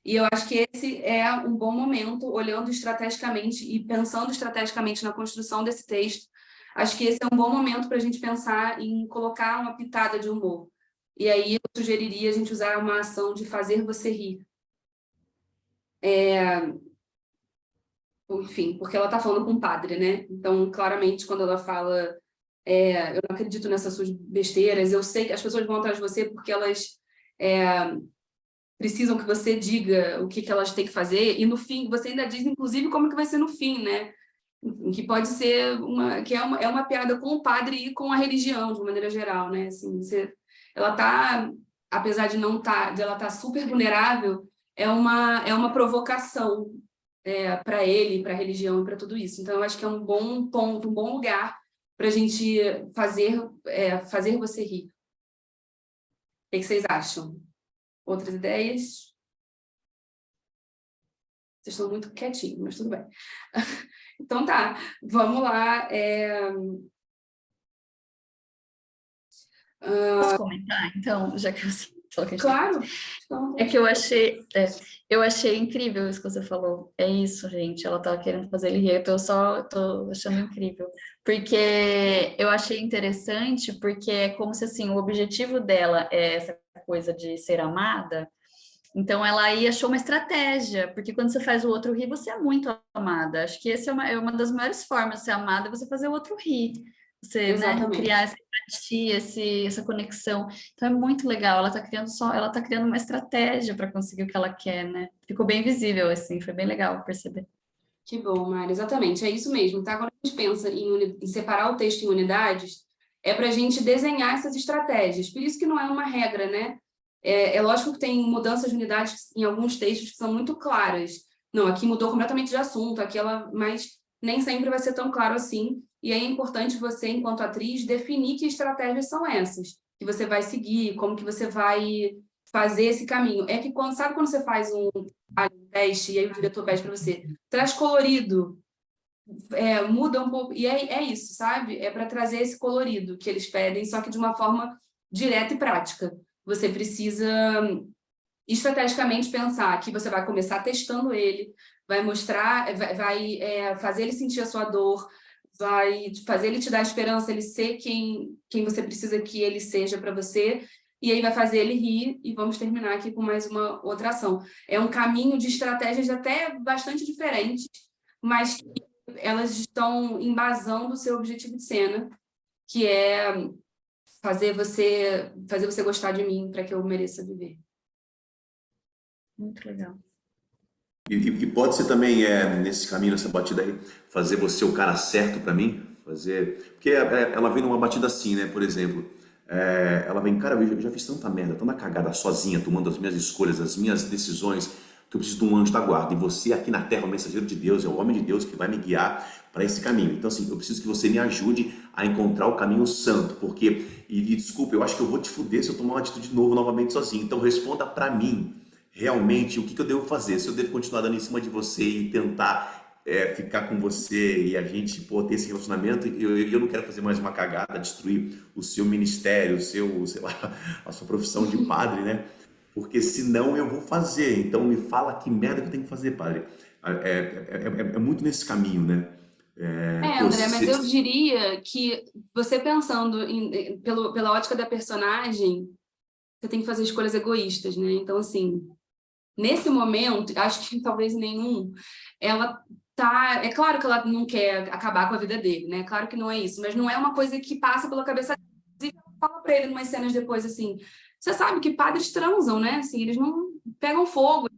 E eu acho que esse é um bom momento, olhando estrategicamente e pensando estrategicamente na construção desse texto, acho que esse é um bom momento para a gente pensar em colocar uma pitada de humor. E aí eu sugeriria a gente usar uma ação de fazer você rir. Enfim, porque ela está falando com um padre, né? Então, claramente, quando ela fala eu não acredito nessas suas besteiras, eu sei que as pessoas vão atrás de você porque elas precisam que você diga o que elas têm que fazer, e no fim, você ainda diz, inclusive, como que vai ser no fim, né? Que pode ser uma piada com o padre e com a religião, de maneira geral, né? Assim, ela tá, apesar de ela tá super vulnerável, é uma provocação para ele, para a religião e para tudo isso. Então, eu acho que é um bom ponto, um bom lugar para a gente fazer você rir. O que vocês acham? Outras ideias? Vocês estão muito quietinhos, mas tudo bem. Então tá, vamos lá. Posso comentar, então, já que você falou que a gente... Claro. É que eu achei incrível isso que você falou. É isso, gente. Ela tá querendo fazer ele rir. Eu tô achando incrível. Porque eu achei interessante, porque é como se, assim, o objetivo dela é essa coisa de ser amada. Então, ela aí achou uma estratégia, porque quando você faz o outro rir, você é muito amada. Acho que essa é uma das maiores formas de ser amada, é você fazer o outro rir. Você, né, criar essa empatia, essa conexão. Então, é muito legal. Ela tá criando uma estratégia para conseguir o que ela quer, né? Ficou bem visível, assim, foi bem legal perceber. Que bom, Mari, exatamente, é isso mesmo, tá? Quando a gente pensa em separar o texto em unidades, é para a gente desenhar essas estratégias, por isso que não é uma regra, né? É lógico que tem mudanças de unidades em alguns textos que são muito claras. Não, aqui mudou completamente de assunto, mas nem sempre vai ser tão claro assim, e é importante você, enquanto atriz, definir que estratégias são essas, que você vai seguir, como que você vai fazer esse caminho. É que sabe quando você faz um teste e aí o diretor pede para você, traz colorido, muda um pouco, e é isso, sabe? É para trazer esse colorido que eles pedem, só que de uma forma direta e prática. Você precisa estrategicamente pensar que você vai começar testando ele, vai mostrar, vai fazer ele sentir a sua dor, vai fazer ele te dar esperança, ele ser quem você precisa que ele seja para você, e aí vai fazer ele rir, e vamos terminar aqui com mais uma outra ação. É um caminho de estratégias até bastante diferentes, mas que elas estão embasando o seu objetivo de cena, que é fazer você gostar de mim para que eu mereça viver. Muito legal. E pode ser também, nesse caminho, nessa batida aí, fazer você o cara certo para mim, porque ela vem numa batida assim, né? Por exemplo, ela vem, cara, eu já fiz tanta merda, tanta cagada sozinha, tomando as minhas escolhas, as minhas decisões, que eu preciso de um anjo da guarda. E você aqui na Terra, o mensageiro de Deus, é o homem de Deus que vai me guiar para esse caminho. Então, assim, eu preciso que você me ajude a encontrar o caminho santo, porque, e desculpa, eu acho que eu vou te fuder se eu tomar uma atitude novamente sozinho. Então, responda para mim, realmente, o que eu devo fazer? Se eu devo continuar dando em cima de você e tentar ficar com você e a gente, pô, ter esse relacionamento, e eu não quero fazer mais uma cagada, destruir o seu ministério, o seu, sei lá, a sua profissão de padre, né? Porque senão eu vou fazer. Então me fala que merda que eu tenho que fazer, padre. É muito nesse caminho, né? Pô, André, mas eu diria que você pensando pela ótica da personagem, você tem que fazer escolhas egoístas, né? Então, assim, nesse momento, acho que talvez nenhum, ela tá... É claro que ela não quer acabar com a vida dele, né? Claro que não é isso, mas não é uma coisa que passa pela cabeça dele. Inclusive, ela fala pra ele umas cenas depois, assim, você sabe que padres transam, né? Assim, eles não pegam fogo.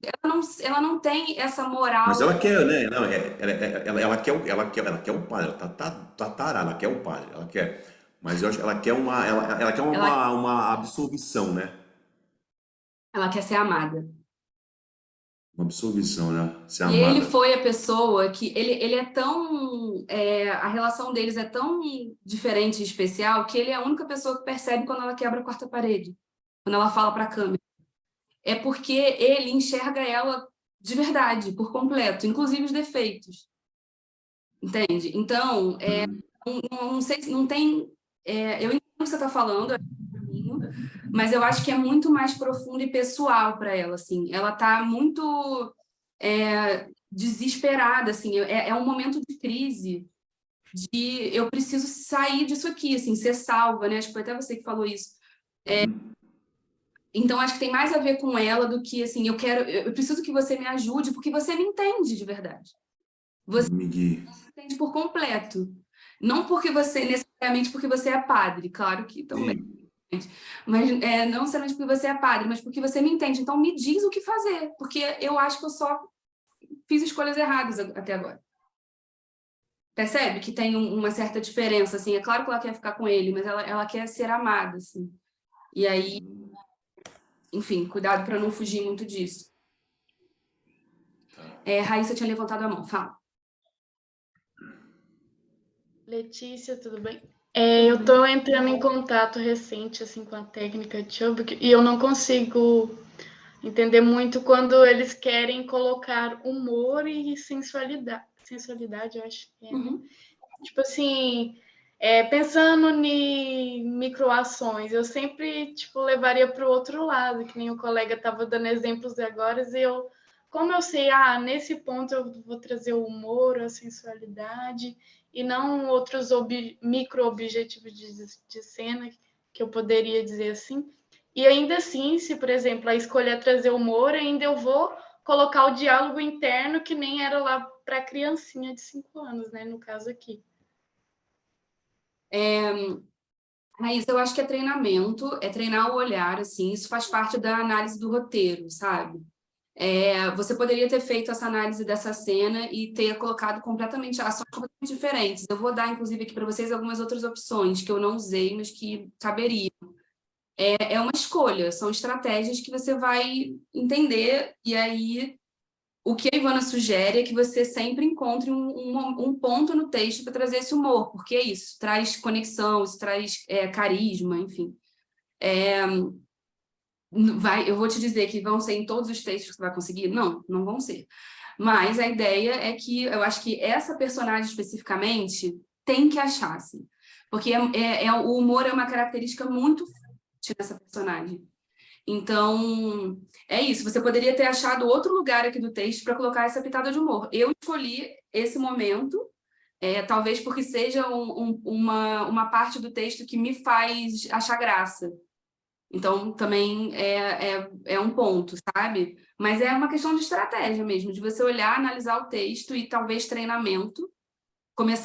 Ela não tem essa moral. mas ela quer, né? Não, ela quer o padre, ela tá tarada, ela quer o padre, ela quer. Mas eu acho que ela quer uma absolvição, né? Ela quer ser amada. Uma absolvição, né? Ser E ele amada. foi a pessoa que... Ele é tão... a relação deles é tão diferente e especial que ele é a única pessoa que percebe quando ela quebra a quarta parede. Quando ela fala para a câmera. É porque ele enxerga ela de verdade, por completo, inclusive os defeitos. Entende? Então, não sei se não tem... eu entendo o que você está falando, mas eu acho que é muito mais profundo e pessoal para ela, assim. Ela está muito desesperada, assim. É um momento de crise, de eu preciso sair disso aqui, assim, ser salva, né? Acho que foi até você que falou isso. Então, acho que tem mais a ver com ela do que, assim, eu preciso que você me ajude, porque você me entende de verdade. Você Me guie. me entende por completo. Não porque você, necessariamente porque você é padre, claro que também. Sim. Mas não necessariamente porque você é padre, mas porque você me entende. Então, me diz o que fazer, porque eu acho que eu só fiz escolhas erradas até agora. Percebe que tem uma certa diferença, assim. É claro que ela quer ficar com ele, mas ela quer ser amada, assim. E aí, enfim, cuidado para não fugir muito disso. Raíssa tinha levantado a mão, fala. Letícia, tudo bem? Eu estou entrando em contato recente assim com a técnica Chubbuck e eu não consigo entender muito quando eles querem colocar humor e sensualidade, eu acho que é, né? Tipo assim, pensando em microações, eu sempre tipo levaria para o outro lado, que nem o colega estava dando exemplos agora, e como eu sei, nesse ponto eu vou trazer o humor, a sensualidade, e não outros micro-objetivos de cena, que eu poderia dizer assim. E ainda assim, se, por exemplo, a escolha é trazer humor, ainda eu vou colocar o diálogo interno, que nem era lá para a criancinha de 5 anos, né, no caso aqui. Raíssa, eu acho que é treinamento, é treinar o olhar, assim, isso faz parte da análise do roteiro, sabe? Você poderia ter feito essa análise dessa cena e ter colocado completamente ações completamente diferentes. Eu vou dar, inclusive, aqui para vocês algumas outras opções que eu não usei, mas que caberiam. É uma escolha, são estratégias que você vai entender, e aí o que a Ivana sugere é que você sempre encontre um ponto no texto para trazer esse humor, porque é isso traz conexão, isso traz carisma, enfim. Eu vou te dizer que vão ser em todos os textos que você vai conseguir? Não, não vão ser. Mas a ideia é que eu acho que essa personagem especificamente tem que achar, assim, porque o humor é uma característica muito forte dessa personagem. Então, é isso. Você poderia ter achado outro lugar aqui do texto para colocar essa pitada de humor. Eu escolhi esse momento, talvez porque seja uma parte do texto que me faz achar graça. Então, também é um ponto, sabe? Mas é uma questão de estratégia mesmo, de você olhar, analisar o texto e talvez treinamento.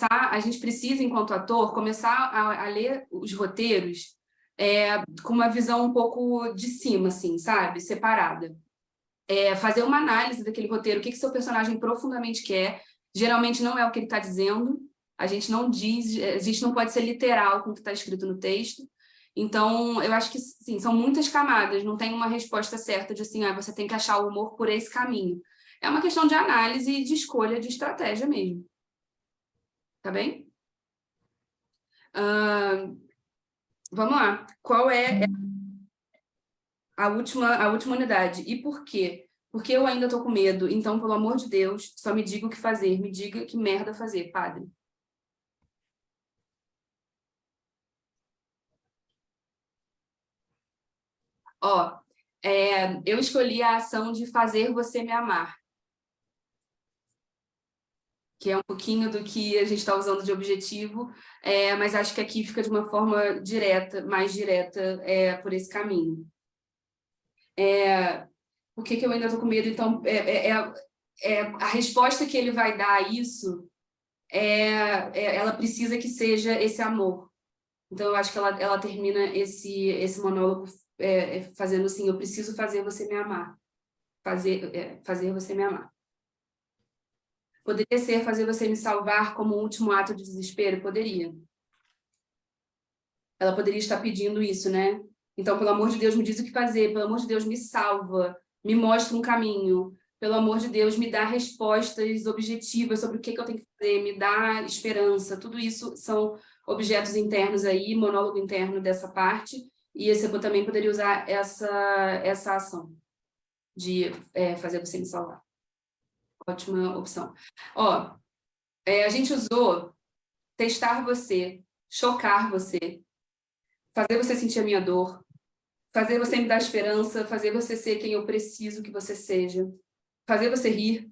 A gente precisa, enquanto ator, começar a ler os roteiros com uma visão um pouco de cima, assim, sabe? Separada. Fazer uma análise daquele roteiro, o que seu personagem profundamente quer. Geralmente não é o que ele está dizendo, a gente não diz, a gente não pode ser literal com o que está escrito no texto. Então, eu acho que sim, são muitas camadas, não tem uma resposta certa de assim, você tem que achar o humor por esse caminho. É uma questão de análise e de escolha de estratégia mesmo. Tá bem? Vamos lá. Qual é a última unidade? E por quê? Porque eu ainda tô com medo. Então, pelo amor de Deus, só me diga o que fazer. Me diga que merda fazer, padre. Ó, eu escolhi a ação de fazer você me amar, que é um pouquinho do que a gente está usando de objetivo, mas acho que aqui fica de uma forma direta, mais direta, por esse caminho. Por que eu ainda estou com medo? Então, a resposta que ele vai dar a isso, ela precisa que seja esse amor. Então, eu acho que ela termina esse monólogo fazendo assim, eu preciso fazer você me amar. Fazer você me amar. Poderia ser fazer você me salvar como um último ato de desespero? Poderia. Ela poderia estar pedindo isso, né? Então, pelo amor de Deus, me diz o que fazer. Pelo amor de Deus, me salva. Me mostra um caminho. Pelo amor de Deus, me dá respostas objetivas sobre o que eu tenho que fazer. Me dá esperança. Tudo isso são objetos internos aí, monólogo interno dessa parte. E esse eu também poderia usar essa ação de fazer você me salvar. Ótima opção. Ó, a gente usou testar você, chocar você, fazer você sentir a minha dor, fazer você me dar esperança, fazer você ser quem eu preciso que você seja, fazer você rir,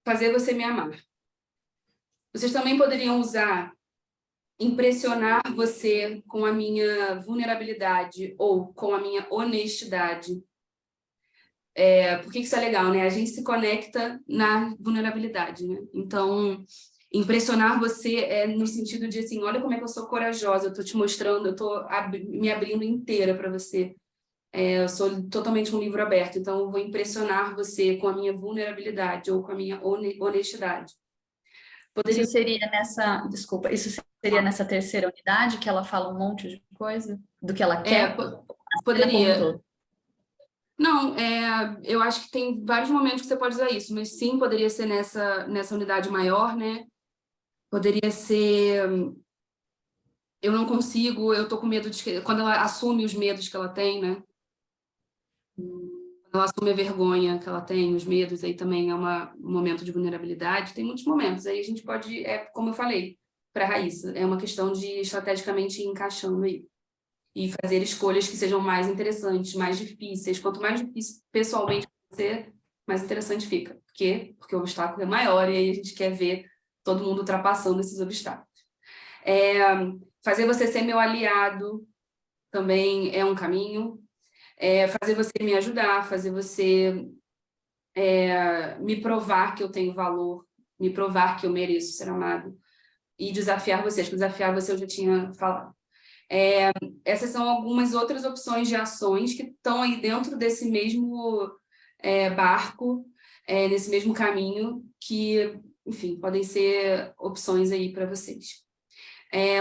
fazer você me amar. Vocês também poderiam usar impressionar você com a minha vulnerabilidade ou com a minha honestidade. Por que isso é legal, né? A gente se conecta na vulnerabilidade, né? Então, impressionar você no sentido de assim, olha como é que eu sou corajosa, eu tô te mostrando, eu tô me abrindo inteira para você. Eu sou totalmente um livro aberto, então eu vou impressionar você com a minha vulnerabilidade ou com a minha honestidade. Isso seria nessa terceira unidade que ela fala um monte de coisa do que ela quer? Poderia. Não, eu acho que tem vários momentos que você pode usar isso, mas sim, poderia ser nessa unidade maior, né? Poderia ser eu não consigo, eu tô com medo de... Quando ela assume os medos que ela tem, né? Quando ela assume a vergonha que ela tem, os medos, aí também é um momento de vulnerabilidade. Tem muitos momentos, aí a gente pode, como eu falei, para a Raíssa, é uma questão de estrategicamente ir encaixando aí. E fazer escolhas que sejam mais interessantes, mais difíceis. Quanto mais difícil pessoalmente você, mais interessante fica. Por quê? Porque o obstáculo é maior e aí a gente quer ver todo mundo ultrapassando esses obstáculos. Fazer você ser meu aliado também é um caminho. Fazer você me ajudar, fazer você me provar que eu tenho valor, me provar que eu mereço ser amado. E desafiar você. Acho que desafiar você eu já tinha falado. Essas são algumas outras opções de ações que estão aí dentro desse mesmo barco, nesse mesmo caminho, que, enfim, podem ser opções aí para vocês.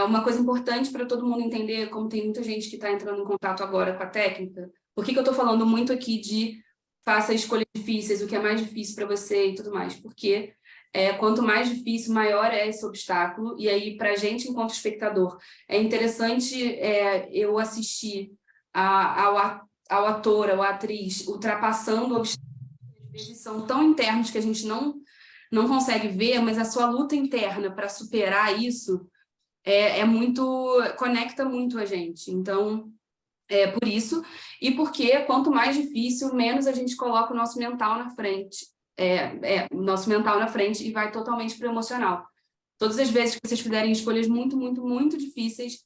Uma coisa importante para todo mundo entender, como tem muita gente que está entrando em contato agora com a técnica, por que eu estou falando muito aqui de faça escolhas difíceis, o que é mais difícil para você e tudo mais? Porque quanto mais difícil, maior é esse obstáculo. E aí, para a gente, enquanto espectador, é interessante eu assistir ao ator, ou à atriz, ultrapassando obstáculos que às vezes são tão internos que a gente não consegue ver, mas a sua luta interna para superar isso conecta muito a gente. Então, por isso, e porque quanto mais difícil, menos a gente coloca o nosso mental na frente. O nosso mental na frente e vai totalmente para o emocional. Todas as vezes que vocês fizerem escolhas muito, muito, muito difíceis,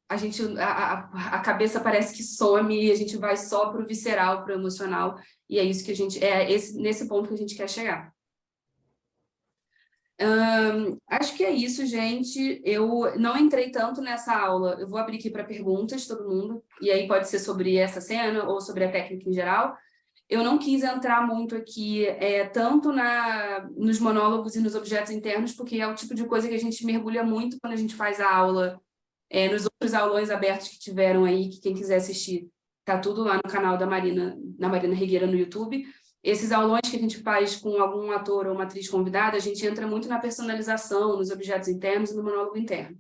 a cabeça parece que some e a gente vai só para o visceral, para o emocional, e é isso que a gente... nesse ponto que a gente quer chegar. Acho que é isso, gente. Eu não entrei tanto nessa aula. Eu vou abrir aqui para perguntas, todo mundo, e aí pode ser sobre essa cena ou sobre a técnica em geral. Eu não quis entrar muito aqui, tanto nos monólogos e nos objetos internos, porque é o tipo de coisa que a gente mergulha muito quando a gente faz a aula, nos outros aulões abertos que tiveram aí, que quem quiser assistir, tá tudo lá no canal da Marina Regueira no YouTube. Esses aulões que a gente faz com algum ator ou uma atriz convidada, a gente entra muito na personalização, nos objetos internos e no monólogo interno.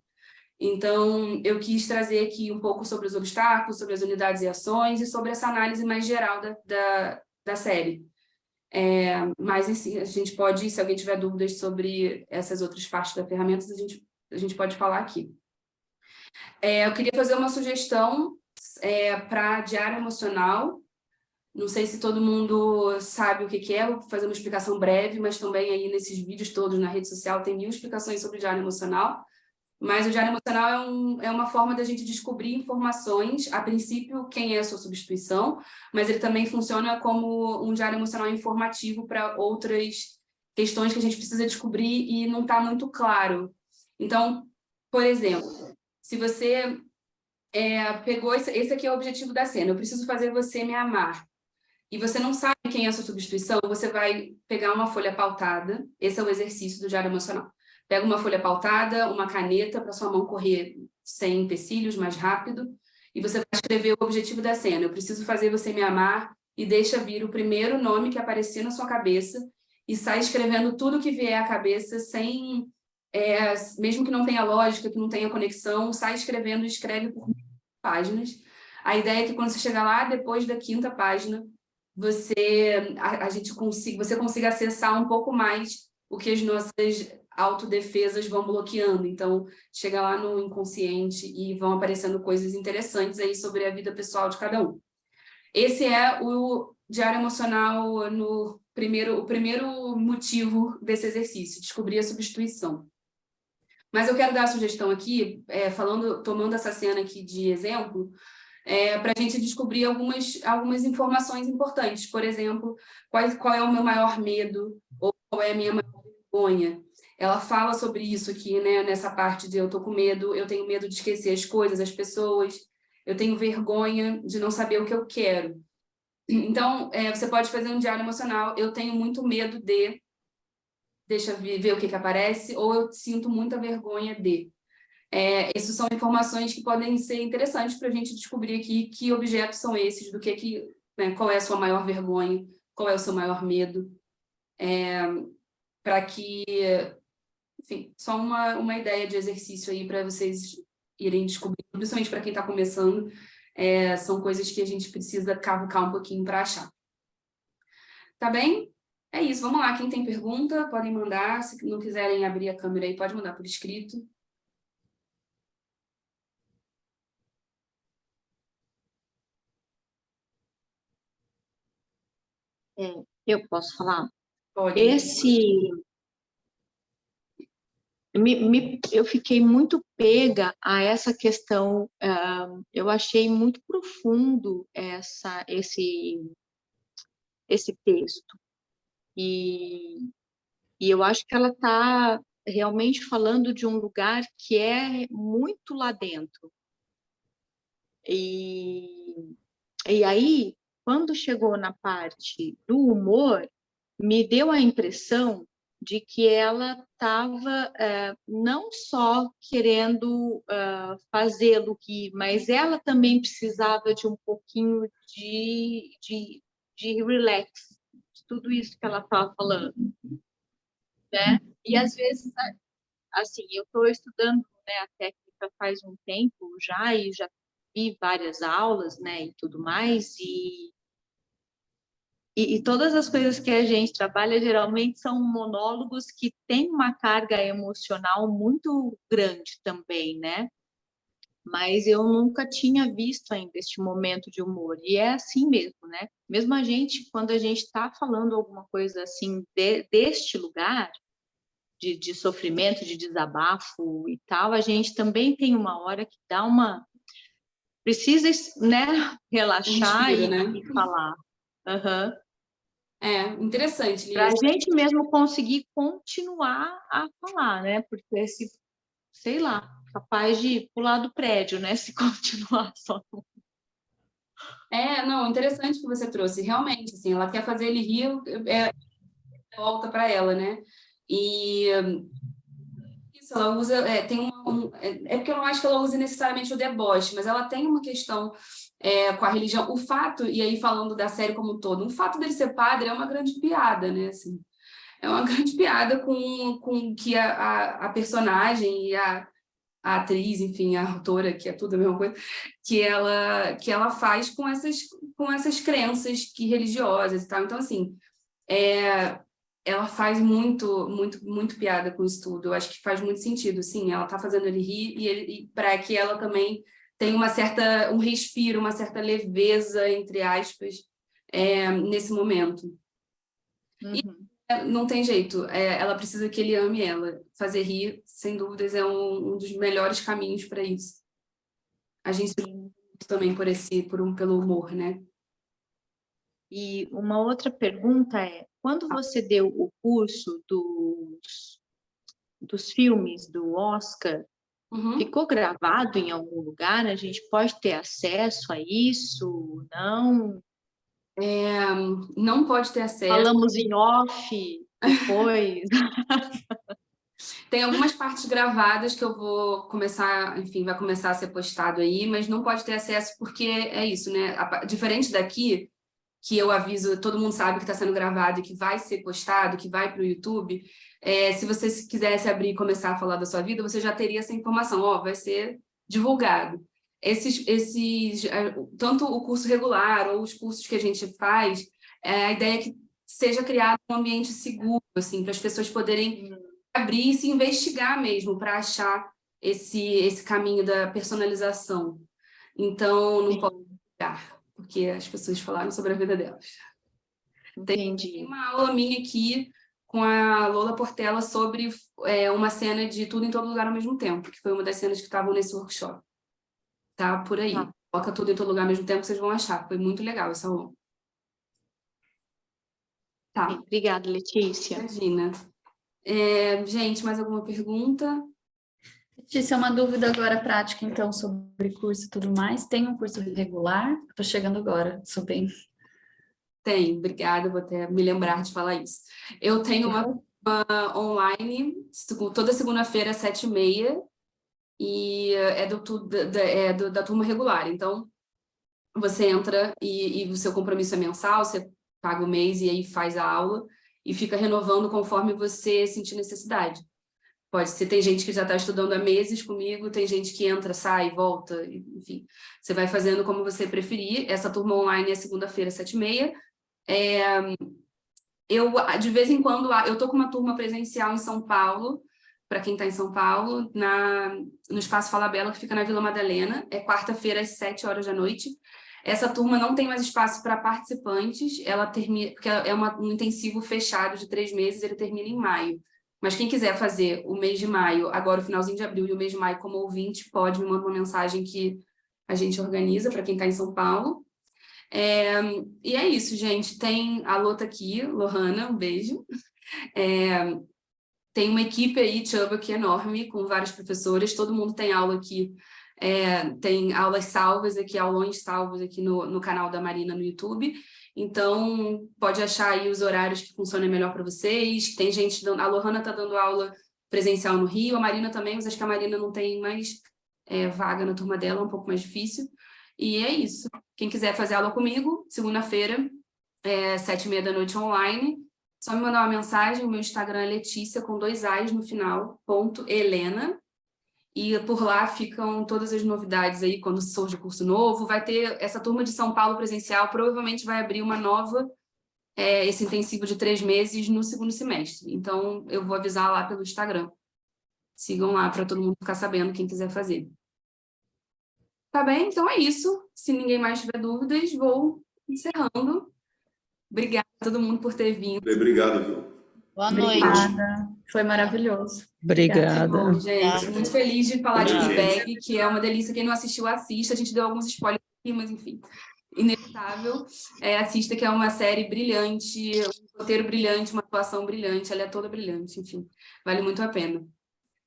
Então, eu quis trazer aqui um pouco sobre os obstáculos, sobre as unidades e ações e sobre essa análise mais geral da série. Mas a gente pode, se alguém tiver dúvidas sobre essas outras partes da ferramenta, a gente pode falar aqui. Eu queria fazer uma sugestão para diário emocional. Não sei se todo mundo sabe o que é, vou fazer uma explicação breve, mas também aí nesses vídeos todos na rede social tem 1000 explicações sobre diário emocional. Mas o diário emocional é uma forma da gente descobrir informações, a princípio, quem é a sua substituição, mas ele também funciona como um diário emocional informativo para outras questões que a gente precisa descobrir e não está muito claro. Então, por exemplo, se você pegou... Esse aqui é o objetivo da cena, eu preciso fazer você me amar. E você não sabe quem é a sua substituição, você vai pegar uma folha pautada, esse é o exercício do diário emocional. Pega uma folha pautada, uma caneta para sua mão correr sem empecilhos, mais rápido, e você vai escrever o objetivo da cena. Eu preciso fazer você me amar, e deixa vir o primeiro nome que aparecer na sua cabeça, e sai escrevendo tudo que vier à cabeça, sem, mesmo que não tenha lógica, que não tenha conexão, sai escrevendo e escreve por páginas. A ideia é que quando você chegar lá, depois da 5ª página, você consiga acessar um pouco mais o que as nossas autodefesas vão bloqueando. Então, chega lá no inconsciente e vão aparecendo coisas interessantes aí sobre a vida pessoal de cada um. Esse é o diário emocional, o primeiro motivo desse exercício, descobrir a substituição. Mas eu quero dar a sugestão aqui, tomando essa cena aqui de exemplo, para a gente descobrir algumas informações importantes. Por exemplo, qual é o meu maior medo ou qual é a minha maior vergonha. Ela fala sobre isso aqui, né, nessa parte de eu tô com medo, eu tenho medo de esquecer as coisas, as pessoas, eu tenho vergonha de não saber o que eu quero. Então, você pode fazer um diário emocional, eu tenho muito medo de, deixa eu ver o que aparece, ou eu sinto muita vergonha de. Essas são informações que podem ser interessantes para a gente descobrir aqui que objetos são esses, né, qual é a sua maior vergonha, qual é o seu maior medo, para que... Enfim, só uma ideia de exercício aí para vocês irem descobrir, principalmente para quem está começando, são coisas que a gente precisa cavucar um pouquinho para achar. Tá bem? É isso, vamos lá. Quem tem pergunta, podem mandar. Se não quiserem abrir a câmera aí, pode mandar por escrito. Eu posso falar? Pode. Eu fiquei muito pega a essa questão, eu achei muito profundo esse texto. E eu acho que ela está realmente falando de um lugar que é muito lá dentro. E aí, quando chegou na parte do humor, me deu a impressão de que ela estava não só querendo fazê-lo rir, mas ela também precisava de um pouquinho de relax, de tudo isso que ela estava falando, né? E às vezes, assim, eu estou estudando, né, a técnica faz um tempo já, e já vi várias aulas, né, e tudo mais, e todas as coisas que a gente trabalha geralmente são monólogos que têm uma carga emocional muito grande também, né? Mas eu nunca tinha visto ainda este momento de humor, e é assim mesmo, né? Mesmo a gente, quando a gente está falando alguma coisa assim deste lugar, de sofrimento, de desabafo e tal, a gente também tem uma hora que dá precisa, né, relaxar Respira, né? e falar. Uhum. Interessante. Para a gente mesmo conseguir continuar a falar, né? Porque sei lá, capaz de pular do prédio, né? Se continuar só. Não, interessante que você trouxe. Realmente, assim, ela quer fazer ele rir, volta para ela, né? E isso, ela usa, tem porque eu não acho que ela use necessariamente o deboche, mas ela tem uma questão com a religião. O fato, e aí falando da série como um todo, o fato dele ser padre é uma grande piada, né? Assim, é uma grande piada com que a personagem e a a atriz, enfim, a autora, que é tudo a mesma coisa, que ela faz com essas crenças que religiosas e tal. Então, assim, ela faz muito piada com isso tudo. Eu acho que faz muito sentido, sim. Ela tá fazendo ele rir e para que ela também tenha um respiro, uma certa leveza, entre aspas, nesse momento. E não tem jeito, ela precisa que ele ame ela. Fazer rir, sem dúvidas, é um dos melhores caminhos para isso. A gente se muito também pelo humor, né? E uma outra pergunta é, quando você deu o curso dos filmes do Oscar, ficou gravado em algum lugar? A gente pode ter acesso a isso? Não? Não pode ter acesso. Falamos em off depois. Tem algumas partes gravadas que eu vou começar, enfim, vai começar a ser postado aí, mas não pode ter acesso porque é isso, né? Diferente daqui, que eu aviso, todo mundo sabe que está sendo gravado e que vai ser postado, que vai para o YouTube, se você quisesse abrir e começar a falar da sua vida, você já teria essa informação, vai ser divulgado. Tanto o curso regular ou os cursos que a gente faz, a ideia é que seja criado um ambiente seguro, assim, para as pessoas poderem abrir e se investigar mesmo para achar esse caminho da personalização. Então, não pode ficar, porque as pessoas falaram sobre a vida delas. Entendi. Tem uma aula minha aqui com a Lola Portela sobre uma cena de Tudo em Todo Lugar ao Mesmo Tempo, que foi uma das cenas que estavam nesse workshop. Tá por aí. Coloca Tudo em Todo Lugar ao Mesmo Tempo, vocês vão achar. Foi muito legal essa aula. Tá. Obrigada, Letícia. Imagina. Gente, mais alguma pergunta? Letícia, uma dúvida agora prática, então, sobre curso e tudo mais. Tem um curso regular? Estou chegando agora, sou bem... Tem, obrigada, vou até me lembrar de falar isso. Eu tenho uma online, toda segunda-feira, às 7h30, e da turma regular. Então, você entra e o seu compromisso é mensal, você paga o mês e aí faz a aula e fica renovando conforme você sentir necessidade. Pode ser, tem gente que já está estudando há meses comigo, tem gente que entra, sai, volta, enfim. Você vai fazendo como você preferir. Essa turma online é segunda-feira, 7h30. De vez em quando, eu estou com uma turma presencial em São Paulo, para quem está em São Paulo, no Espaço Fala Bela, que fica na Vila Madalena, é quarta-feira às 7h. Essa turma não tem mais espaço para participantes, ela termina, porque é um intensivo fechado de 3 meses, ele termina em maio. Mas quem quiser fazer o mês de maio, agora o finalzinho de abril e o mês de maio como ouvinte, pode me mandar uma mensagem que a gente organiza para quem está em São Paulo. E é isso, gente. Tem a Lô tá aqui, Lohana, um beijo. Tem uma equipe aí, Chubbuck, enorme, com vários professores, todo mundo tem aula aqui. Tem aulas salvas aqui, aulões salvos aqui no canal da Marina no YouTube. Então, pode achar aí os horários que funcionam melhor para vocês. Tem gente a Lohana está dando aula presencial no Rio, a Marina também, mas acho que a Marina não tem mais vaga na turma dela, é um pouco mais difícil. E é isso. Quem quiser fazer aula comigo, segunda-feira, 7h30 online, só me mandar uma mensagem. O meu Instagram é Letícia, com 2 A's no final, .Helena. E por lá ficam todas as novidades aí, quando surge o curso novo. Vai ter essa turma de São Paulo presencial, provavelmente vai abrir uma nova, esse intensivo de 3 meses no segundo semestre. Então, eu vou avisar lá pelo Instagram. Sigam lá para todo mundo ficar sabendo, quem quiser fazer. Tá bem? Então é isso. Se ninguém mais tiver dúvidas, vou encerrando. Obrigada a todo mundo por ter vindo. Obrigado, viu? Boa noite. Obrigada. Foi maravilhoso. Obrigada. Bom, gente, muito feliz de falar de Obrigada. Fleabag, que é uma delícia. Quem não assistiu, assista. A gente deu alguns spoilers aqui, mas enfim, inevitável. Assista, que é uma série brilhante, um roteiro brilhante, uma atuação brilhante, ela é toda brilhante, enfim, vale muito a pena.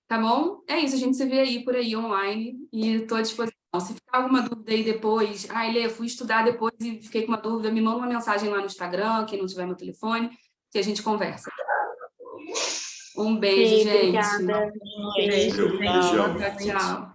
Tá bom? É isso, a gente se vê aí por aí online e estou à disposição. Se ficar alguma dúvida aí depois, Lê, eu fui estudar depois e fiquei com uma dúvida, me manda uma mensagem lá no Instagram, quem não tiver meu telefone, que a gente conversa. Um beijo, gente. Obrigada. Beijo. Tchau.